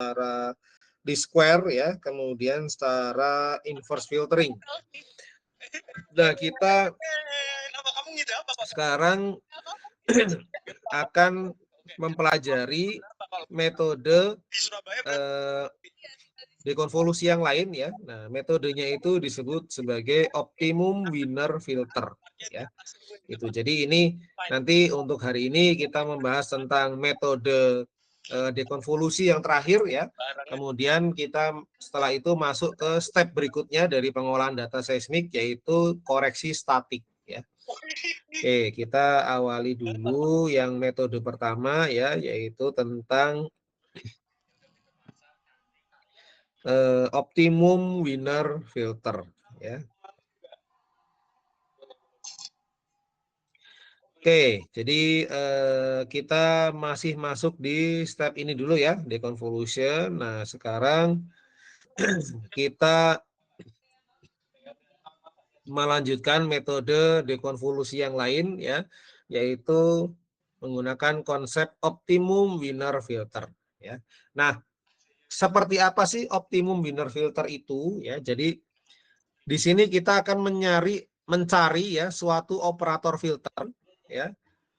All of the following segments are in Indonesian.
secara di square ya, kemudian secara inverse filtering. Nah, kita sekarang akan mempelajari metode dekonvolusi yang lain ya. Nah, metodenya itu disebut sebagai optimum winner filter ya. Itu. Jadi ini nanti untuk hari ini kita membahas tentang metode dekonvolusi yang terakhir ya. Kemudian kita setelah itu masuk ke step berikutnya dari pengolahan data seismik, yaitu koreksi statik ya. Oke, kita awali dulu yang metode pertama ya, yaitu tentang optimum winner filter ya. Oke, jadi kita masih masuk di step ini dulu ya, deconvolution. Nah, sekarang kita melanjutkan metode dekonvolusi yang lain ya, yaitu menggunakan konsep optimum winner filter ya. Nah, seperti apa sih optimum winner filter itu ya? Jadi di sini kita akan mencari ya suatu operator filter ya,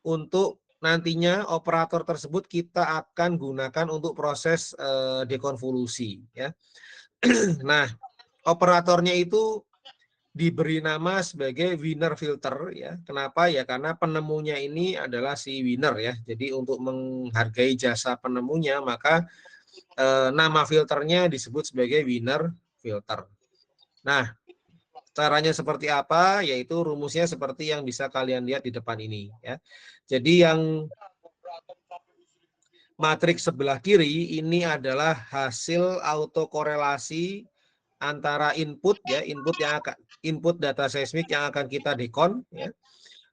untuk nantinya operator tersebut kita akan gunakan untuk proses dekonvolusi ya. Nah, operatornya itu diberi nama sebagai winner filter ya. Kenapa ya? Karena penemunya ini adalah si winner ya. Jadi untuk menghargai jasa penemunya, maka nama filternya disebut sebagai winner filter. Nah, caranya seperti apa? Yaitu rumusnya seperti yang bisa kalian lihat di depan ini ya. Jadi yang matriks sebelah kiri ini adalah hasil autokorelasi antara input ya, input data seismik yang akan kita dekon ya.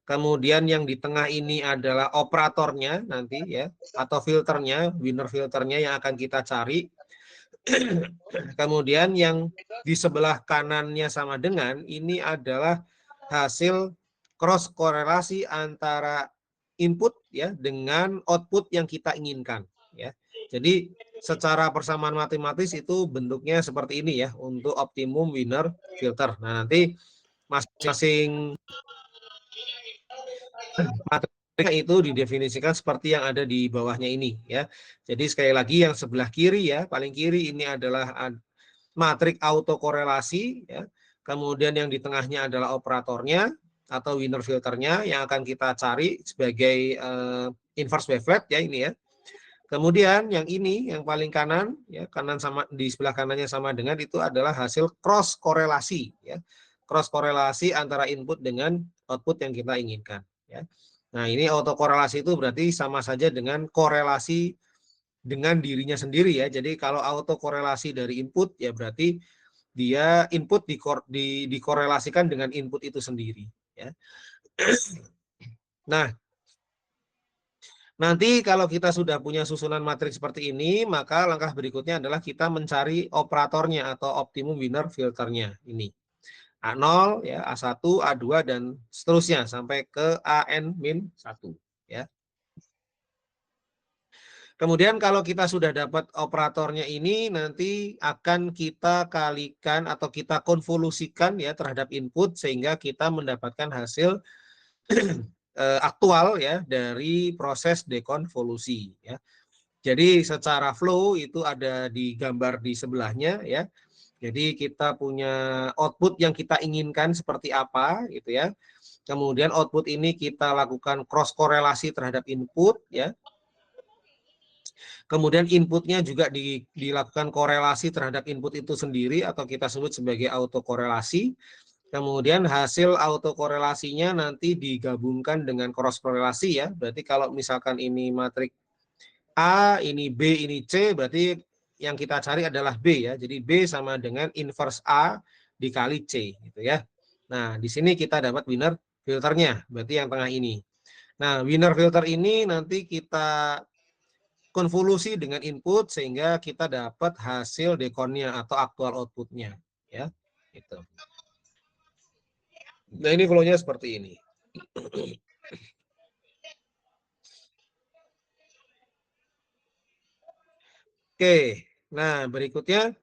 Kemudian yang di tengah ini adalah operatornya nanti ya, atau filternya, winner filternya yang akan kita cari. Kemudian yang di sebelah kanannya sama dengan ini adalah hasil cross korelasi antara input ya dengan output yang kita inginkan ya. Jadi secara persamaan matematis itu bentuknya seperti ini ya untuk optimum winner filter. Nah, nanti masing-masing matrix itu didefinisikan seperti yang ada di bawahnya ini ya. Jadi sekali lagi yang sebelah kiri ya, paling kiri ini adalah matriks autokorelasi ya. Kemudian yang di tengahnya adalah operatornya atau winner filternya yang akan kita cari sebagai inverse wavelet ya ini ya. Kemudian yang ini yang paling kanan ya, kanan sama di sebelah kanannya sama dengan itu adalah hasil cross korelasi ya. Cross korelasi antara input dengan output yang kita inginkan ya. Nah, ini autokorelasi itu berarti sama saja dengan korelasi dengan dirinya sendiri ya. Jadi kalau autokorelasi dari input ya berarti dia input dikorelasikan dengan input itu sendiri ya. Nah, nanti kalau kita sudah punya susunan matriks seperti ini, maka langkah berikutnya adalah kita mencari operatornya atau optimum winner filternya ini. A0 ya, A1, A2 dan seterusnya sampai ke AN-1 ya. Kemudian kalau kita sudah dapat operatornya ini, nanti akan kita kalikan atau kita konvolusikan ya terhadap input sehingga kita mendapatkan hasil aktual ya dari proses dekonvolusi ya. Jadi secara flow itu ada di gambar di sebelahnya ya. Jadi kita punya output yang kita inginkan seperti apa gitu ya. Kemudian output ini kita lakukan cross korelasi terhadap input ya. Kemudian inputnya juga dilakukan korelasi terhadap input itu sendiri atau kita sebut sebagai autokorelasi. Kemudian hasil autokorelasinya nanti digabungkan dengan cross korelasi ya. Berarti kalau misalkan ini matriks A, ini B, ini C, berarti yang kita cari adalah B ya. Jadi B sama dengan inverse A dikali C gitu ya. Nah, di sini kita dapat winner filternya, berarti yang tengah ini. Nah, winner filter ini nanti kita konvolusi dengan input sehingga kita dapat hasil dekonnya atau aktual outputnya ya. Gitu. Nah, ini flow-nya seperti ini. Oke, Nah, berikutnya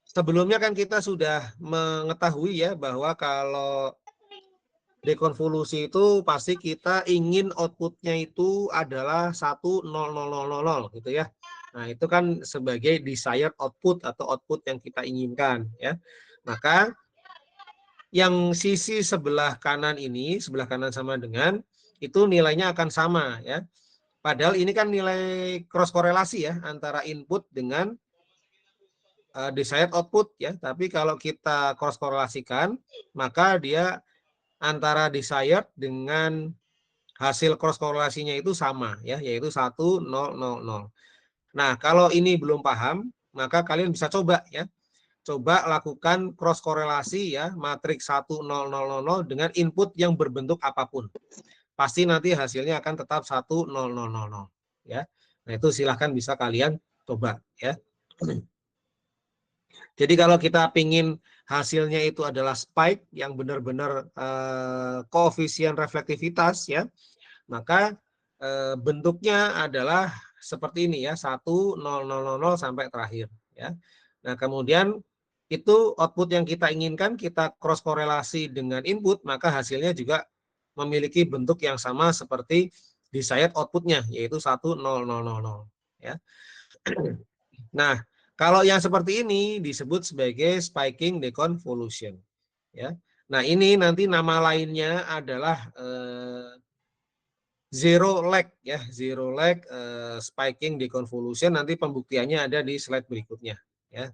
sebelumnya kan kita sudah mengetahui ya bahwa kalau dekonvolusi itu pasti kita ingin outputnya itu adalah 1,0000 gitu ya. Nah, itu kan sebagai desired output atau output yang kita inginkan ya. Maka yang sisi sebelah kanan ini, sebelah kanan sama dengan itu nilainya akan sama ya. Padahal ini kan nilai cross korelasi ya antara input dengan desired output ya. Tapi kalau kita cross korelasikan, maka dia antara desired dengan hasil cross korelasinya itu sama ya, yaitu 1,000. Nah, kalau ini belum paham, maka kalian bisa coba ya. Coba lakukan cross korelasi ya, matriks 1,000 dengan input yang berbentuk apapun. Pasti nanti hasilnya akan tetap 1,000 ya. Nah, itu silahkan bisa kalian coba ya. Jadi kalau kita pingin hasilnya itu adalah spike yang benar-benar koefisien reflektivitas ya, maka bentuknya adalah seperti ini ya, 1,000 sampai terakhir ya. Nah, kemudian itu output yang kita inginkan kita cross korelasi dengan input, maka hasilnya juga memiliki bentuk yang sama seperti desired outputnya, yaitu 1,000 ya. Nah, kalau yang seperti ini disebut sebagai spiking deconvolution ya. Nah, ini nanti nama lainnya adalah zero lag ya, zero lag spiking deconvolution. Nanti pembuktiannya ada di slide berikutnya ya.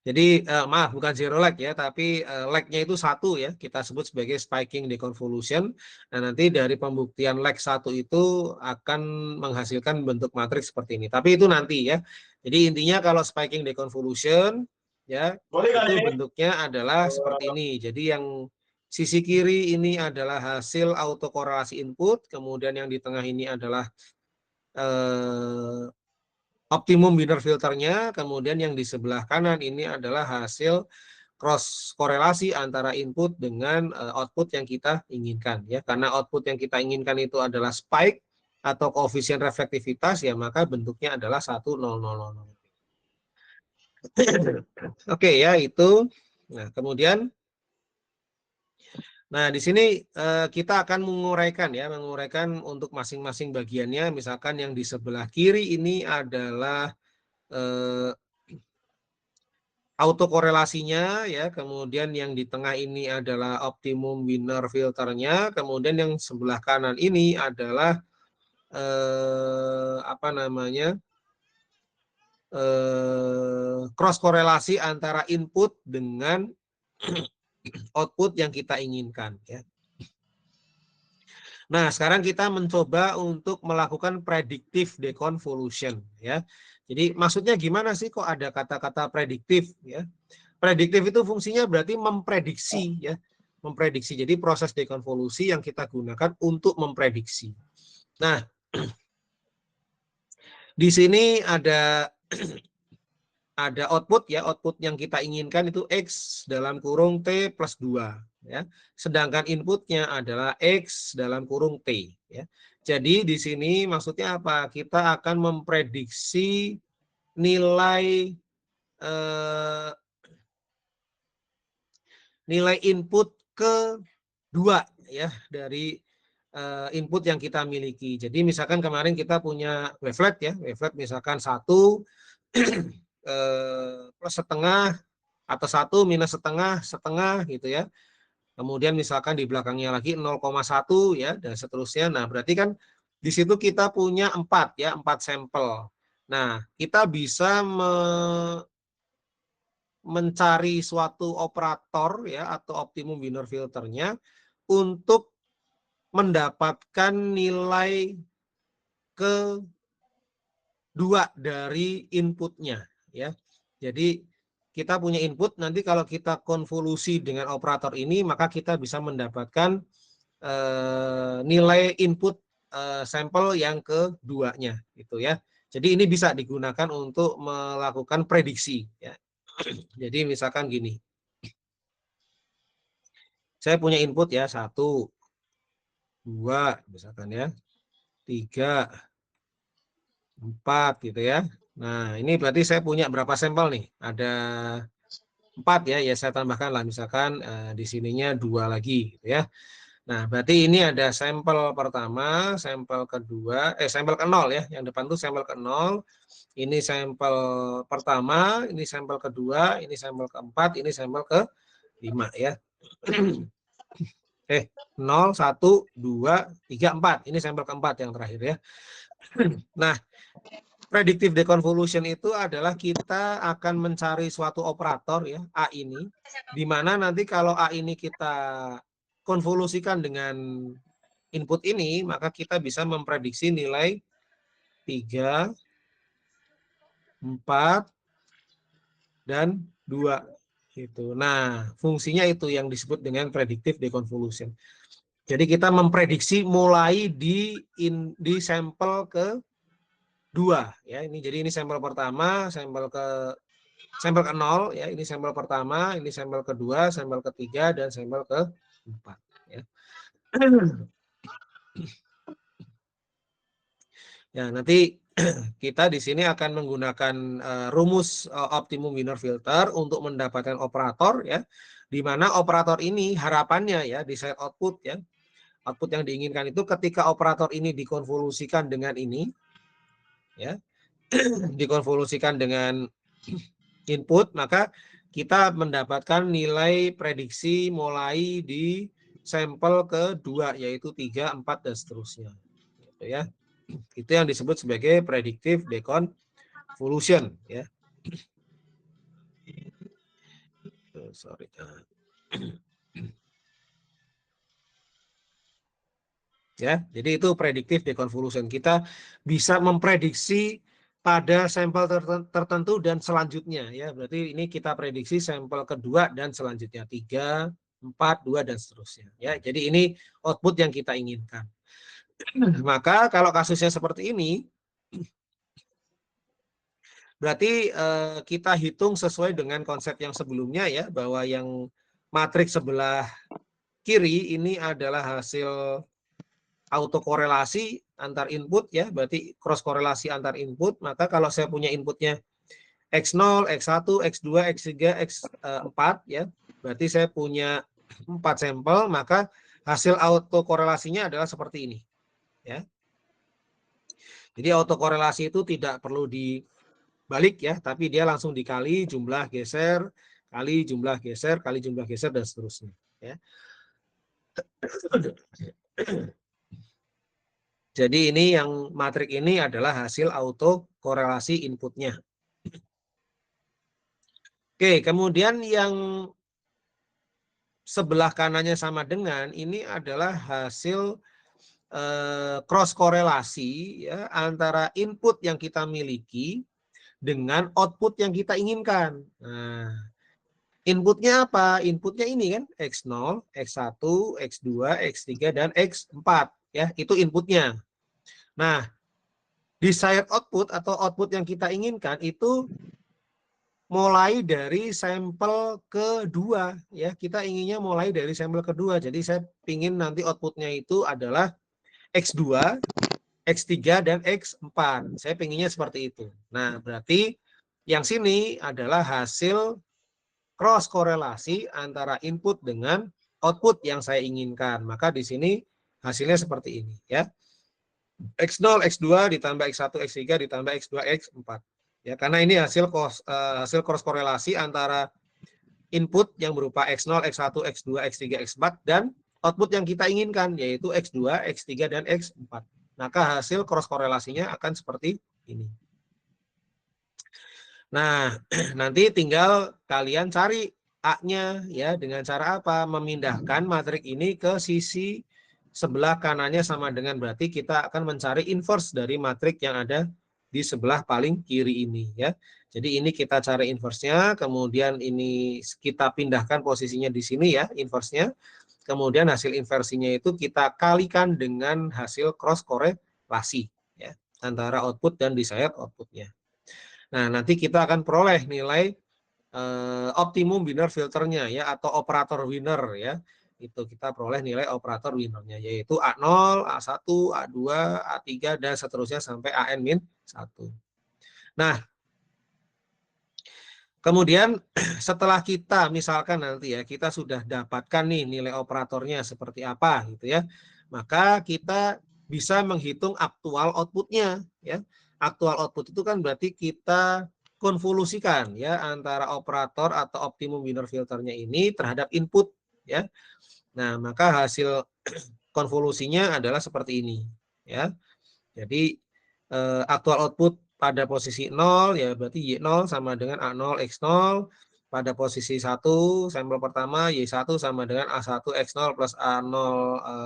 Jadi maaf, bukan zero lag ya, tapi lag-nya itu 1 ya, kita sebut sebagai spiking deconvolution. Nah, nanti dari pembuktian lag 1 itu akan menghasilkan bentuk matriks seperti ini. Tapi itu nanti ya. Jadi intinya kalau spiking deconvolution ya, itu bentuknya adalah seperti ini. Jadi yang sisi kiri ini adalah hasil autokorelasi input, kemudian yang di tengah ini adalah optimum winner filternya, kemudian yang di sebelah kanan ini adalah hasil cross korelasi antara input dengan output yang kita inginkan ya. Karena output yang kita inginkan itu adalah spike atau koefisien reflektivitas ya, maka bentuknya adalah 1,000. Oke ya, itu. Nah, kemudian di sini kita akan menguraikan untuk masing-masing bagiannya. Misalkan yang di sebelah kiri ini adalah autokorelasinya ya, kemudian yang di tengah ini adalah optimum winner filternya, kemudian yang sebelah kanan ini adalah cross korelasi antara input dengan output yang kita inginkan ya. Nah, sekarang kita mencoba untuk melakukan predictive deconvolution ya. Jadi maksudnya gimana sih kok ada kata-kata prediktif ya? Prediktif itu fungsinya berarti memprediksi ya. Memprediksi. Jadi proses dekonvolusi yang kita gunakan untuk memprediksi. Nah, di sini ada output ya, output yang kita inginkan itu X dalam kurung T plus 2 ya. Sedangkan inputnya adalah X dalam kurung T ya. Jadi di sini maksudnya apa? Kita akan memprediksi nilai nilai input ke 2 ya dari input yang kita miliki. Jadi misalkan kemarin kita punya wavelet ya, wavelet misalkan 1 plus setengah atau 1 minus setengah, setengah gitu ya. Kemudian misalkan di belakangnya lagi 0,1 ya dan seterusnya. Nah, berarti kan di situ kita punya 4 ya, 4 sampel. Nah, kita bisa mencari suatu operator ya atau optimum winner filternya untuk mendapatkan nilai kedua dari inputnya ya. Jadi kita punya input, nanti kalau kita konvolusi dengan operator ini maka kita bisa mendapatkan nilai input sampel yang keduanya gitu ya. Jadi ini bisa digunakan untuk melakukan prediksi ya. Jadi misalkan gini, saya punya input ya 1, 2 misalkan ya. 3, 4 gitu ya. Nah, ini berarti saya punya berapa sampel nih? Ada 4 ya, ya saya tambahkan lah misalkan di sininya 2 lagi gitu ya. Nah, berarti ini ada sampel pertama, sampel kedua, sampel ke 0 ya. Yang depan tuh sampel ke 0. Ini sampel pertama, ini sampel kedua, ini sampel keempat, ini sampel ke 5 ya. 0, 1, 2, 3, 4. Ini sampel keempat yang terakhir ya. Nah, predictive deconvolution itu adalah kita akan mencari suatu operator ya, A ini, di mana nanti kalau A ini kita konvolusikan dengan input ini, maka kita bisa memprediksi nilai 3, 4, dan 2. Gitu. Nah, fungsinya itu yang disebut dengan predictive deconvolution. Jadi kita memprediksi mulai di sampel ke 2 ya. Jadi ini sampel pertama, sampel ke 0 ya. Ini sampel pertama, ini sampel kedua, sampel ketiga, dan sampel ke-4 ya. Ya, nanti kita di sini akan menggunakan rumus optimum winner filter untuk mendapatkan operator ya, di mana operator ini harapannya ya di side output ya, output yang diinginkan itu ketika operator ini dikonvolusikan dengan ini ya, dikonvolusikan dengan input, maka kita mendapatkan nilai prediksi mulai di sampel kedua yaitu 3, 4 dan seterusnya gitu ya. Itu yang disebut sebagai predictive deconvolution ya. Sorry. Ya, jadi itu predictive deconvolution. Kita bisa memprediksi pada sampel tertentu dan selanjutnya ya. Berarti ini kita prediksi sampel kedua dan selanjutnya 3, 4, 2 dan seterusnya ya. Jadi ini output yang kita inginkan. Maka kalau kasusnya seperti ini berarti kita hitung sesuai dengan konsep yang sebelumnya ya, bahwa yang matriks sebelah kiri ini adalah hasil autokorelasi antar input ya, berarti cross korelasi antar input. Maka kalau saya punya inputnya X0, X1, X2, X3, X4 ya, berarti saya punya 4 sampel, maka hasil autokorelasinya adalah seperti ini ya. Jadi autokorelasi itu tidak perlu dibalik ya, tapi dia langsung dikali jumlah geser, kali jumlah geser, kali jumlah geser dan seterusnya ya. Jadi ini yang matrik ini adalah hasil autokorelasi inputnya. Oke, kemudian yang sebelah kanannya sama dengan ini adalah hasil cross korelasi ya, antara input yang kita miliki dengan output yang kita inginkan. Nah, inputnya apa? Inputnya ini kan X0, X1, X2, X3, dan X4 ya, itu inputnya. Nah, desired output atau output yang kita inginkan itu mulai dari sampel kedua ya, kita inginnya mulai dari sampel kedua. Jadi saya ingin nanti outputnya itu adalah X2, X3 dan X4. Saya inginnya seperti itu. Nah, berarti yang sini adalah hasil cross korelasi antara input dengan output yang saya inginkan. Maka di sini hasilnya seperti ini ya. X0, X2 ditambah X1, X3 ditambah X2, X4. Ya, karena ini hasil cross korelasi antara input yang berupa X0, X1, X2, X3, X4 dan output yang kita inginkan yaitu X2, X3 dan X4. Maka hasil cross korelasinya akan seperti ini. Nah, nanti tinggal kalian cari A-nya ya, dengan cara apa? Memindahkan matrik ini ke sisi sebelah kanannya sama dengan, berarti kita akan mencari inverse dari matrik yang ada di sebelah paling kiri ini ya. Jadi ini kita cari inverse-nya, kemudian ini kita pindahkan posisinya di sini ya, inverse-nya. Kemudian hasil inversinya itu kita kalikan dengan hasil cross korelasi ya, antara output dan desired outputnya. Nah, nanti kita akan peroleh nilai optimum winner filternya ya, atau operator winner ya. itu kita peroleh nilai operator winernya, yaitu A0, A1, A2, A3, dan seterusnya sampai AN-1. Nah, kemudian setelah kita misalkan nanti ya, kita sudah dapatkan nih nilai operatornya seperti apa gitu ya, maka kita bisa menghitung aktual outputnya ya. Aktual output itu kan berarti kita konvolusikan ya antara operator atau optimum winner filternya ini terhadap input ya. Nah, maka hasil konvolusinya adalah seperti ini ya. Jadi aktual output pada posisi 0 ya berarti Y0 sama dengan A0 X0, pada posisi 1 sampel pertama Y1 sama dengan A1 X0 plus A0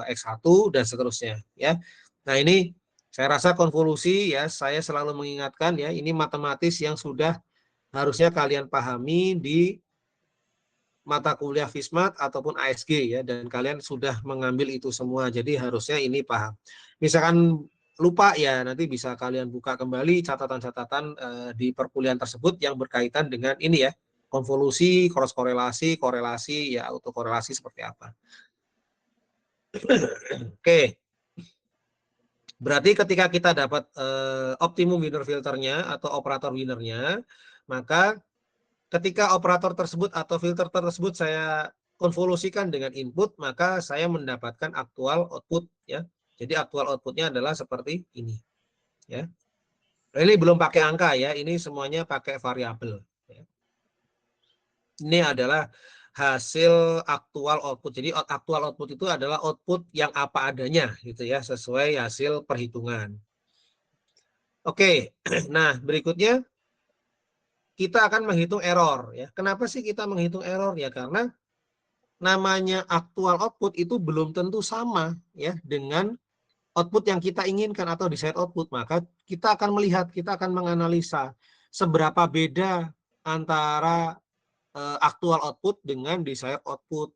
X1 dan seterusnya ya. Nah, ini saya rasa konvolusi ya, saya selalu mengingatkan ya, ini matematis yang sudah harusnya kalian pahami di mata kuliah FISMAT ataupun ASG ya, dan kalian sudah mengambil itu semua, jadi harusnya ini paham. Misalkan lupa ya, nanti bisa kalian buka kembali catatan-catatan di perkuliahan tersebut yang berkaitan dengan ini ya, konvolusi, cross korelasi, korelasi ya, autokorelasi seperti apa. Oke. Berarti ketika kita dapat optimum winner filternya atau operator winnernya, maka ketika operator tersebut atau filter tersebut saya konvolusikan dengan input, maka saya mendapatkan aktual output ya. Jadi aktual outputnya adalah seperti ini ya. Ini belum pakai angka ya, ini semuanya pakai variabel ya. Ini adalah hasil aktual output. Jadi aktual output itu adalah output yang apa adanya gitu ya, sesuai hasil perhitungan. Oke. Nah, berikutnya kita akan menghitung error ya. Kenapa sih kita menghitung error ya? Karena namanya aktual output itu belum tentu sama ya dengan output yang kita inginkan atau desired output. Maka kita akan melihat, kita akan menganalisa seberapa beda antara aktual output dengan desired output.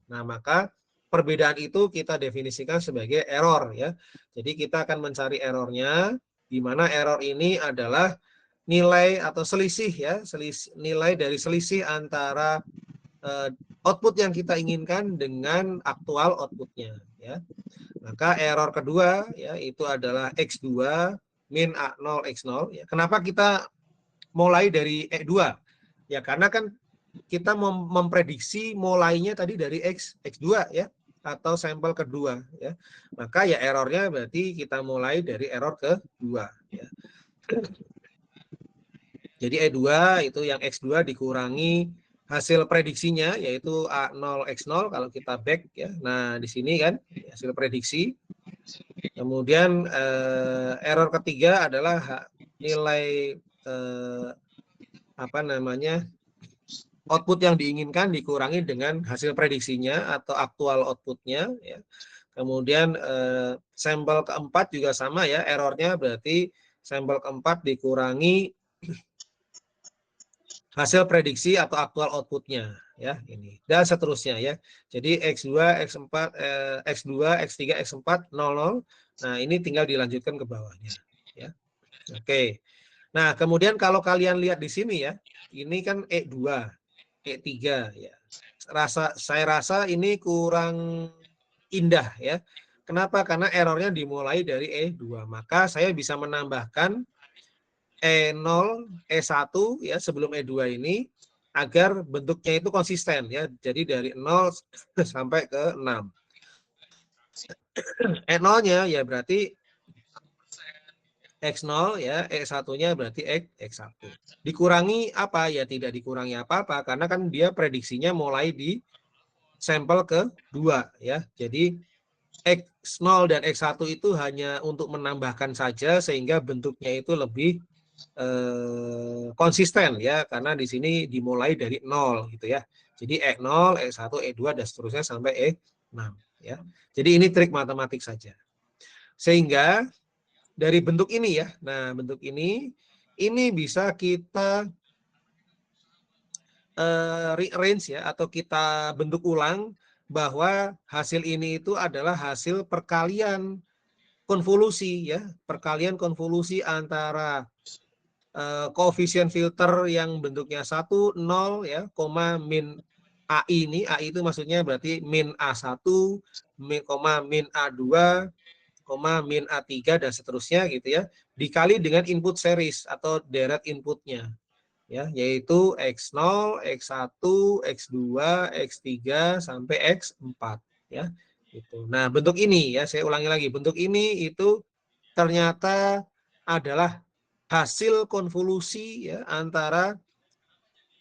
Nah, maka perbedaan itu kita definisikan sebagai error ya. Jadi kita akan mencari errornya, di mana error ini adalah nilai atau selisih ya, nilai dari selisih antara output yang kita inginkan dengan aktual outputnya ya. Maka error kedua ya itu adalah X2 min A0 X0 ya. Kenapa kita mulai dari E2? Ya karena kan kita memprediksi mulainya tadi dari X2 ya, atau sampel kedua ya. Maka ya errornya berarti kita mulai dari error kedua ya. Jadi E2 itu yang X2 dikurangi hasil prediksinya yaitu A0 X0 kalau kita back ya. Nah, di sini kan hasil prediksi. Kemudian error ketiga adalah nilai output yang diinginkan dikurangi dengan hasil prediksinya atau aktual outputnya ya. Kemudian sampel keempat juga sama ya, errornya berarti sampel keempat dikurangi hasil prediksi atau aktual outputnya ya, ini dan seterusnya ya. Jadi X2, X4, X2, X3, X4 00. Nah, ini tinggal dilanjutkan ke bawahnya ya. Oke. Nah, kemudian kalau kalian lihat di sini ya, ini kan E2, E3 ya. Saya rasa ini kurang indah ya. Kenapa? Karena errornya dimulai dari E2. Maka saya bisa menambahkan E0, E1 ya sebelum E2 ini agar bentuknya itu konsisten ya. Jadi dari 0 sampai ke 6. E0-nya ya berarti X0 ya, E1-nya berarti X1. Dikurangi apa? Ya tidak dikurangi apa-apa karena kan dia prediksinya mulai di sampel kedua ya. Jadi X0 dan X1 itu hanya untuk menambahkan saja sehingga bentuknya itu lebih konsisten ya, karena di sini dimulai dari 0 gitu ya. Jadi E0, E1, E2 dan seterusnya sampai E6 ya. Jadi ini trik matematik saja. Sehingga dari bentuk ini ya. Nah, bentuk ini bisa kita rearrange ya atau kita bentuk ulang bahwa hasil ini itu adalah hasil perkalian konvolusi ya, perkalian konvolusi antara koefisien filter yang bentuknya 1, 0 ya, koma min AI ini, AI itu maksudnya berarti min A1, min A2, min A3 dan seterusnya gitu ya, dikali dengan input series atau deret inputnya ya, yaitu X0, X1, X2, X3 sampai X4 ya. Gitu. Nah, bentuk ini ya, saya ulangi lagi, bentuk ini itu ternyata adalah hasil konvolusi ya antara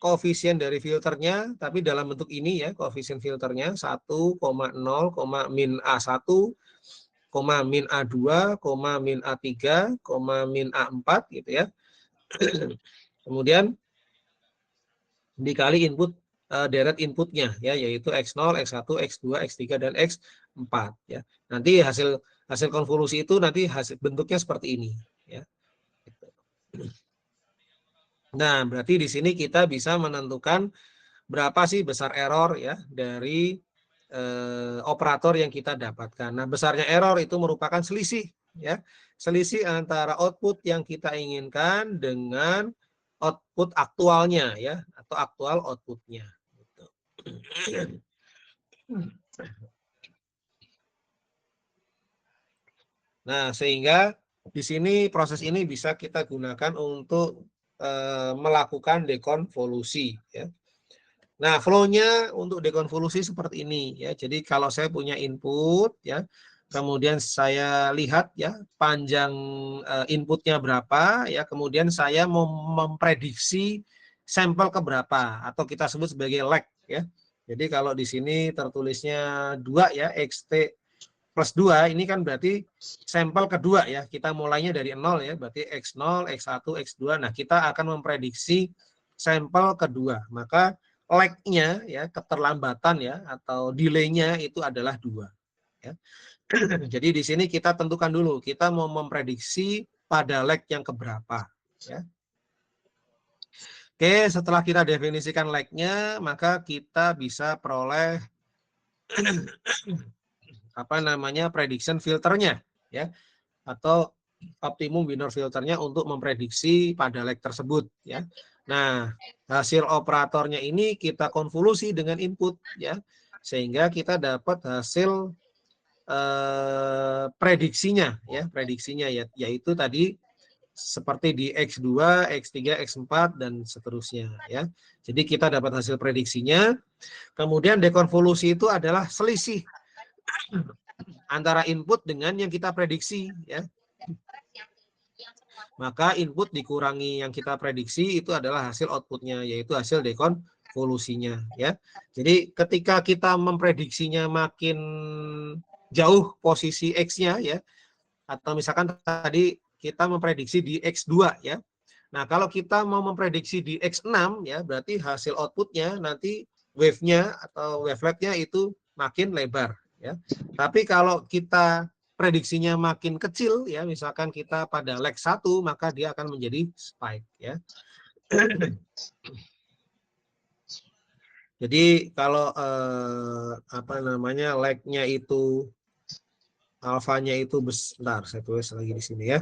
koefisien dari filternya, tapi dalam bentuk ini ya, koefisien filternya 1,0, min A1, min A2, min A3, min A4 gitu ya. Kemudian dikali input deret inputnya ya, yaitu X0, X1, X2, X3 dan X4 ya. Nanti hasil konvolusi itu nanti hasil bentuknya seperti ini ya. Nah, berarti di sini kita bisa menentukan berapa sih besar error ya dari operator yang kita dapatkan. Nah, besarnya error itu merupakan selisih ya, selisih antara output yang kita inginkan dengan output aktualnya ya, atau aktual outputnya. Nah, sehingga di sini proses ini bisa kita gunakan untuk melakukan dekonvolusi ya. Nah, flow-nya untuk dekonvolusi seperti ini ya. Jadi kalau saya punya input ya, kemudian saya lihat ya panjang inputnya berapa ya, kemudian saya mau memprediksi sampel ke berapa atau kita sebut sebagai lag ya. Jadi kalau di sini tertulisnya 2 ya, XT plus 2 ini kan berarti sampel kedua ya. Kita mulainya dari 0 ya, berarti X0, X1, X2. Nah, kita akan memprediksi sampel kedua. Maka lag-nya ya, keterlambatan ya atau delay-nya itu adalah 2 ya. Jadi di sini kita tentukan dulu kita mau memprediksi pada lag yang keberapa ya. Oke, setelah kita definisikan lag-nya, maka kita bisa peroleh apa namanya prediction filternya ya, atau optimum winner filternya untuk memprediksi pada lag tersebut ya. Nah, hasil operatornya ini kita konvolusi dengan input ya, sehingga kita dapat hasil prediksinya ya, yaitu tadi seperti di X2, X3, X4 dan seterusnya ya. Jadi kita dapat hasil prediksinya. Kemudian dekonvolusi itu adalah selisih antara input dengan yang kita prediksi ya. Maka input dikurangi yang kita prediksi itu adalah hasil outputnya, yaitu hasil dekonvolusinya ya. Jadi ketika kita memprediksinya makin jauh posisi X-nya ya, atau misalkan tadi kita memprediksi di X2 ya. Nah, kalau kita mau memprediksi di X6 ya, berarti hasil outputnya nanti wave-nya atau wavelet-nya itu makin lebar ya. Tapi kalau kita prediksinya makin kecil ya, misalkan kita pada lag 1, maka dia akan menjadi spike ya. Jadi kalau apa namanya lag-nya itu alfanya itu besar, saya tulis lagi di sini ya.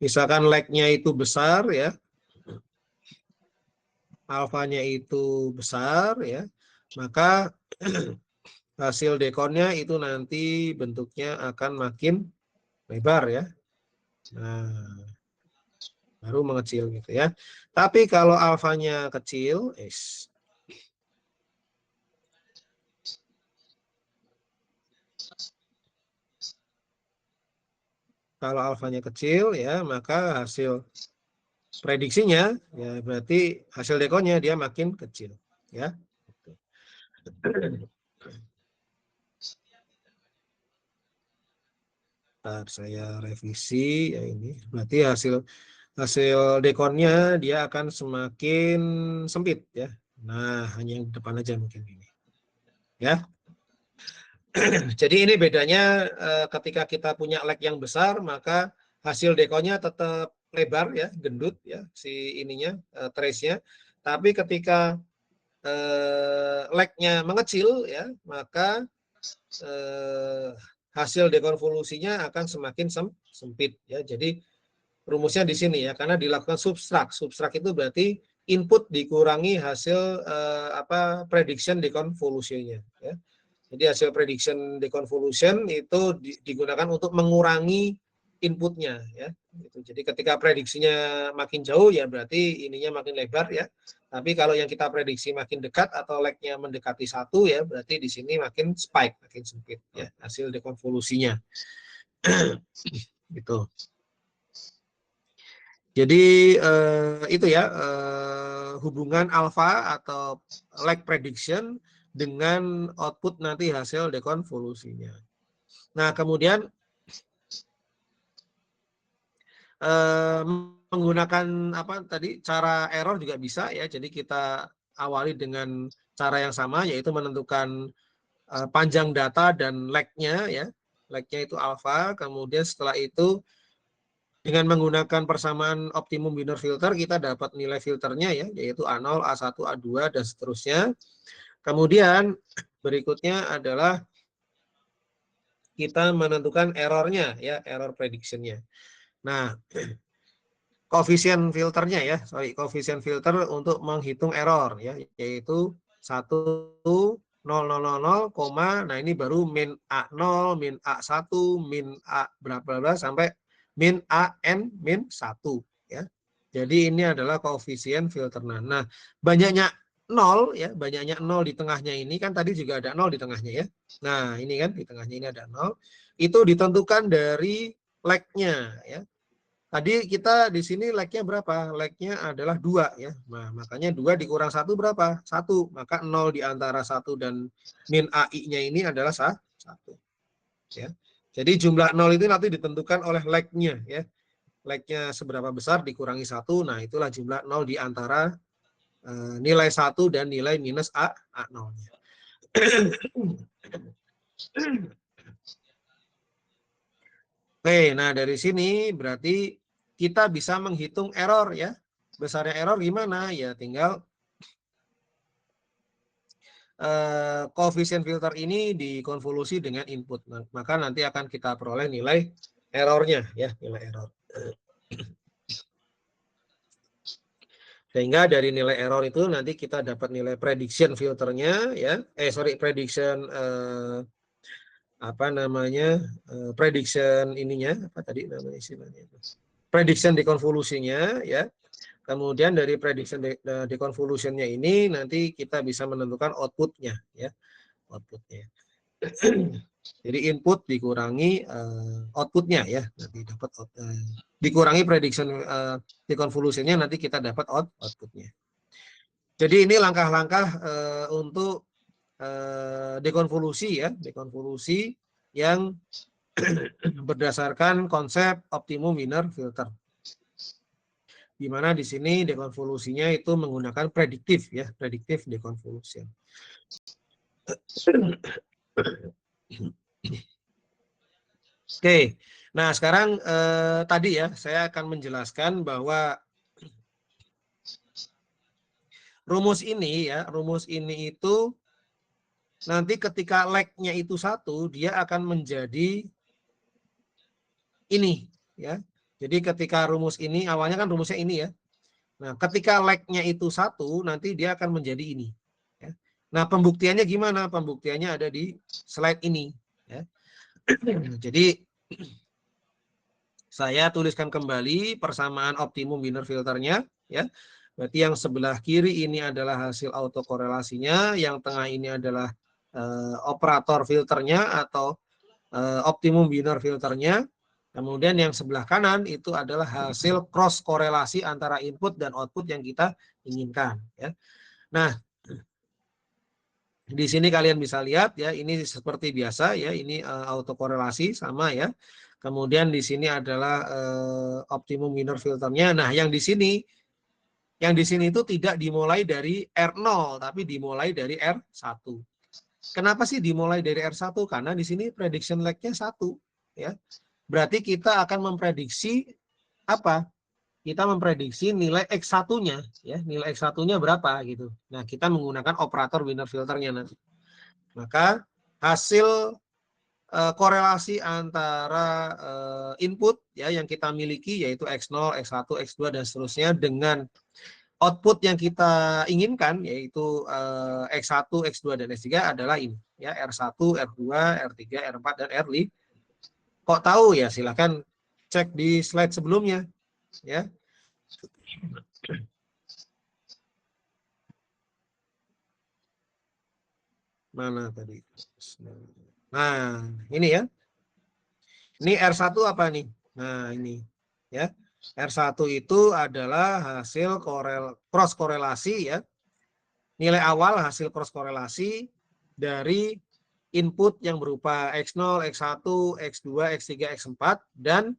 Misalkan lag-nya itu besar ya, alfanya itu besar ya, maka hasil dekonnya itu nanti bentuknya akan makin lebar ya. Nah, baru mengecil gitu ya. Tapi kalau alfanya kecil, kalau alfanya kecil ya, maka hasil prediksinya ya berarti hasil dekonnya dia makin kecil ya. Bentar, saya revisi ya, ini berarti hasil dekonnya dia akan semakin sempit ya. Nah, hanya yang depan aja mungkin ini ya. Jadi ini bedanya ketika kita punya lag yang besar, maka hasil dekonnya tetap lebar ya, gendut ya si ininya trace-nya. Tapi ketika lag-nya mengecil ya, maka hasil dekonvolusinya akan semakin sempit ya. Jadi rumusnya di sini ya, karena dilakukan substrak. Substrak itu berarti input dikurangi hasil prediction deconvolutionnya ya. Jadi hasil prediction deconvolution itu digunakan untuk mengurangi inputnya ya. Jadi ketika prediksinya makin jauh ya berarti ininya makin lebar ya. Tapi kalau yang kita prediksi makin dekat atau lag-nya mendekati 1 ya berarti di sini makin spike, makin sempit ya hasil dekonvolusinya. Gitu. Jadi itu ya hubungan alpha atau lag prediction dengan output nanti hasil dekonvolusinya. Nah, kemudian menggunakan apa tadi cara error juga bisa ya. Jadi kita awali dengan cara yang sama yaitu menentukan panjang data dan lag-nya ya. Lag-nya itu alpha, kemudian setelah itu dengan menggunakan persamaan optimum winner filter kita dapat nilai filternya ya yaitu A0, A1, A2 dan seterusnya. Kemudian berikutnya adalah kita menentukan errornya ya, error prediction-nya. Nah, koefisien filternya ya, koefisien filter untuk menghitung error ya, yaitu 1, 0, 0, 0, nah ini baru min A0, min A1, min A berapa sampai min AN min 1 ya. Jadi ini adalah koefisien filter. Nah, banyaknya 0 ya, banyaknya 0 di tengahnya ini kan tadi juga ada 0 di tengahnya ya. Nah, ini kan di tengahnya ini ada 0. Itu ditentukan dari lag-nya ya. Tadi kita di sini lag-nya berapa? Lag-nya adalah 2 ya. Nah, makanya 2 dikurang 1 berapa? 1. Maka 0 di antara 1 dan min AI-nya ini adalah 1. Ya. Jadi jumlah 0 itu nanti ditentukan oleh lag-nya ya. Lag-nya seberapa besar dikurangi 1. Nah, itulah jumlah 0 di antara nilai 1 dan nilai minus A0-nya. Oke, nah dari sini berarti kita bisa menghitung error ya. Besarnya error gimana? Ya tinggal koefisien filter ini dikonvolusi dengan input. Maka nanti akan kita peroleh nilai errornya ya, nilai error. Sehingga dari nilai error itu nanti kita dapat nilai prediction filternya ya. Prediction prediction ininya apa tadi namanya istilahnya itu, prediction dekonvolusinya ya. Kemudian dari prediction dekonvolusinya ini nanti kita bisa menentukan outputnya ya, outputnya. Jadi input dikurangi outputnya ya, nanti dapat dikurangi prediction dekonvolusinya nanti kita dapat outputnya. Jadi ini langkah-langkah untuk dekonvolusi ya, dekonvolusi yang berdasarkan konsep optimum winner filter. Di mana di sini dekonvolusinya itu menggunakan prediktif ya, prediktif deconvolution. Oke, nah sekarang tadi ya saya akan menjelaskan bahwa rumus ini ya, rumus ini itu nanti ketika lag-nya itu 1, dia akan menjadi ini ya. Jadi ketika rumus ini, awalnya kan rumusnya ini ya. Nah, ketika lag-nya itu 1, nanti dia akan menjadi ini. Ya. Nah, pembuktiannya gimana? Pembuktiannya ada di slide ini. Ya. Jadi, saya tuliskan kembali persamaan optimum winner filternya. Ya. Berarti yang sebelah kiri ini adalah hasil autokorelasinya, yang tengah ini adalah operator filternya atau optimum winner filternya. Kemudian yang sebelah kanan itu adalah hasil cross korelasi antara input dan output yang kita inginkan. Ya. Nah, di sini kalian bisa lihat ya, ini seperti biasa ya, ini autokorelasi sama ya. Kemudian di sini adalah optimum winner filternya. Nah, yang di sini itu tidak dimulai dari R0 tapi dimulai dari R1. Kenapa sih dimulai dari R1? Karena di sini prediction lag-nya 1 ya. Berarti kita akan memprediksi apa? Kita memprediksi nilai X1-nya ya, nilai X1-nya berapa gitu. Nah, kita menggunakan operator winner filternya nanti. Maka hasil korelasi antara input ya yang kita miliki yaitu X0, X1, X2 dan seterusnya dengan output yang kita inginkan yaitu X1, X2 dan X3 adalah ini ya, R1, R2, R3, R4 dan R5. Kok tahu ya silakan cek di slide sebelumnya ya. Mana tadi? Nah, ini ya. Ini R1 apa nih? Nah, ini ya. R1 itu adalah hasil cross korelasi ya. Nilai awal hasil cross korelasi dari input yang berupa X0, X1, X2, X3, X4 dan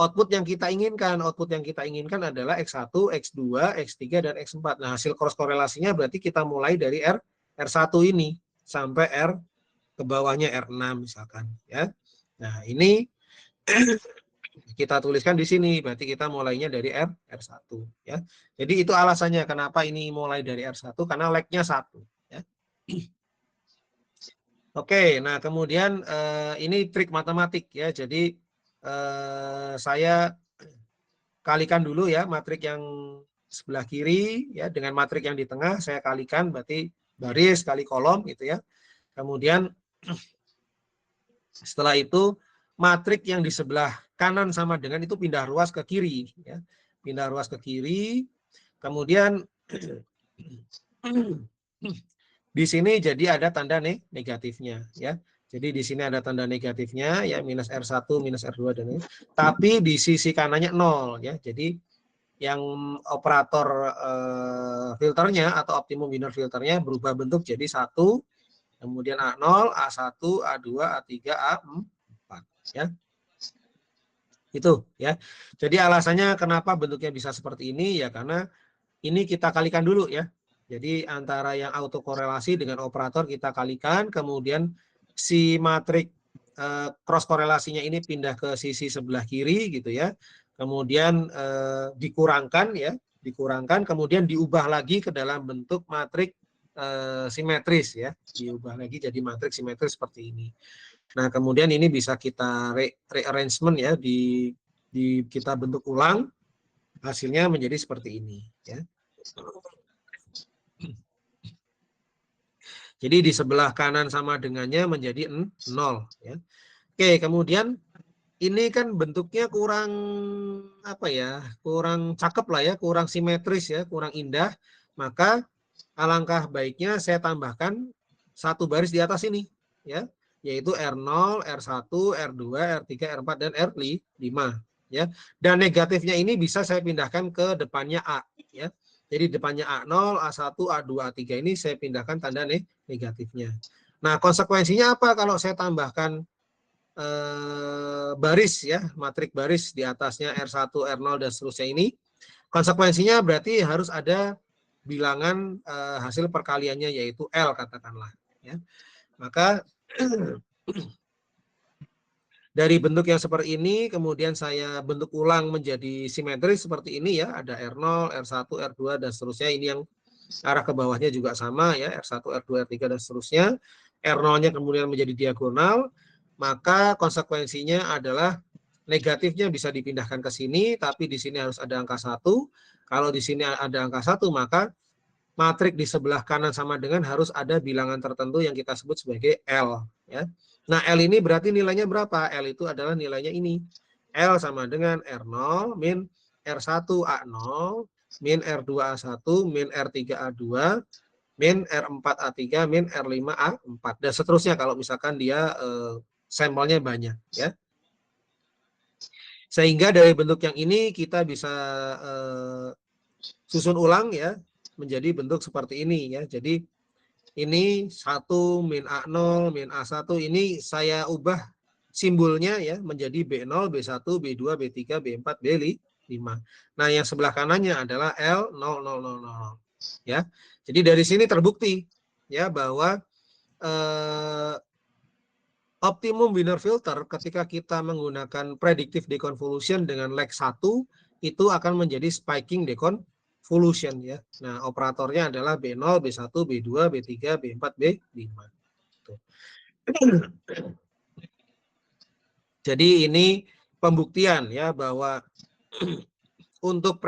output yang kita inginkan. Output yang kita inginkan adalah X1, X2, X3 dan X4. Nah, hasil cross korelasinya berarti kita mulai dari R1 ini sampai R ke bawahnya R6 misalkan ya. Nah, ini kita tuliskan di sini, berarti kita mulainya dari R1 ya. Jadi itu alasannya kenapa ini mulai dari R1 karena lag-nya 1 ya. Oke, nah kemudian ini trik matematik ya. Jadi saya kalikan dulu ya matrik yang sebelah kiri ya dengan matrik yang di tengah, saya kalikan berarti baris kali kolom gitu ya. Kemudian setelah itu matrik yang di sebelah kanan sama dengan itu pindah ruas ke kiri ya. Pindah ruas ke kiri. Kemudian di sini jadi ada tanda negatifnya ya. Jadi di sini ada tanda negatifnya ya, minus R1, minus R2 dan ini. Tapi di sisi kanannya 0 ya. Jadi yang operator filternya atau optimum winner filternya berubah bentuk jadi 1, kemudian A0, A1, A2, A3, A4 ya. Itu ya. Jadi alasannya kenapa bentuknya bisa seperti ini ya karena ini kita kalikan dulu ya. Jadi antara yang autokorelasi dengan operator kita kalikan, kemudian si matrik cross korelasinya ini pindah ke sisi sebelah kiri gitu ya. Kemudian dikurangkan ya, dikurangkan kemudian diubah lagi ke dalam bentuk matrik simetris ya. Diubah lagi jadi matrik simetris seperti ini. Nah, kemudian ini bisa kita rearrangement ya di kita bentuk ulang, hasilnya menjadi seperti ini ya. Jadi di sebelah kanan sama dengannya menjadi 0 ya. Oke, kemudian ini kan bentuknya kurang apa ya? Kurang cakep lah ya, kurang simetris ya, kurang indah. Maka alangkah baiknya saya tambahkan satu baris di atas ini ya, yaitu R0, R1, R2, R3, R4 dan R5 ya. Dan negatifnya ini bisa saya pindahkan ke depannya A ya. Jadi depannya A0, A1, A2, A3 ini saya pindahkan tanda negatifnya. Nah, konsekuensinya apa kalau saya tambahkan baris ya, matrik baris di atasnya R1, R0 dan seterusnya ini? Konsekuensinya berarti harus ada bilangan hasil perkaliannya yaitu L katakanlah ya. Maka dari bentuk yang seperti ini, kemudian saya bentuk ulang menjadi simetris seperti ini ya. Ada R0, R1, R2, dan seterusnya. Ini yang arah ke bawahnya juga sama ya. R1, R2, R3, dan seterusnya. R0-nya kemudian menjadi diagonal. Maka konsekuensinya adalah negatifnya bisa dipindahkan ke sini, tapi di sini harus ada angka 1. Kalau di sini ada angka 1, maka matrik di sebelah kanan sama dengan harus ada bilangan tertentu yang kita sebut sebagai L ya. Nah, L ini berarti nilainya berapa? L itu adalah nilainya ini. L sama dengan R0 min R1 A0 min R2 A1 min R3 A2 min R4 A3 min R5 A4 dan seterusnya kalau misalkan dia sampelnya banyak ya. Sehingga dari bentuk yang ini kita bisa susun ulang ya menjadi bentuk seperti ini ya. Jadi ini 1 min A0 min A1 ini saya ubah simbolnya ya menjadi B0, B1, B2, B3, B4, B5. Nah, yang sebelah kanannya adalah L0000 ya. Jadi dari sini terbukti ya bahwa optimum winner filter ketika kita menggunakan predictive deconvolution dengan lag 1 itu akan menjadi spiking deconvolution ya. Nah, operatornya adalah B0, B1, B2, B3, B4, B5. Jadi ini pembuktian ya bahwa untuk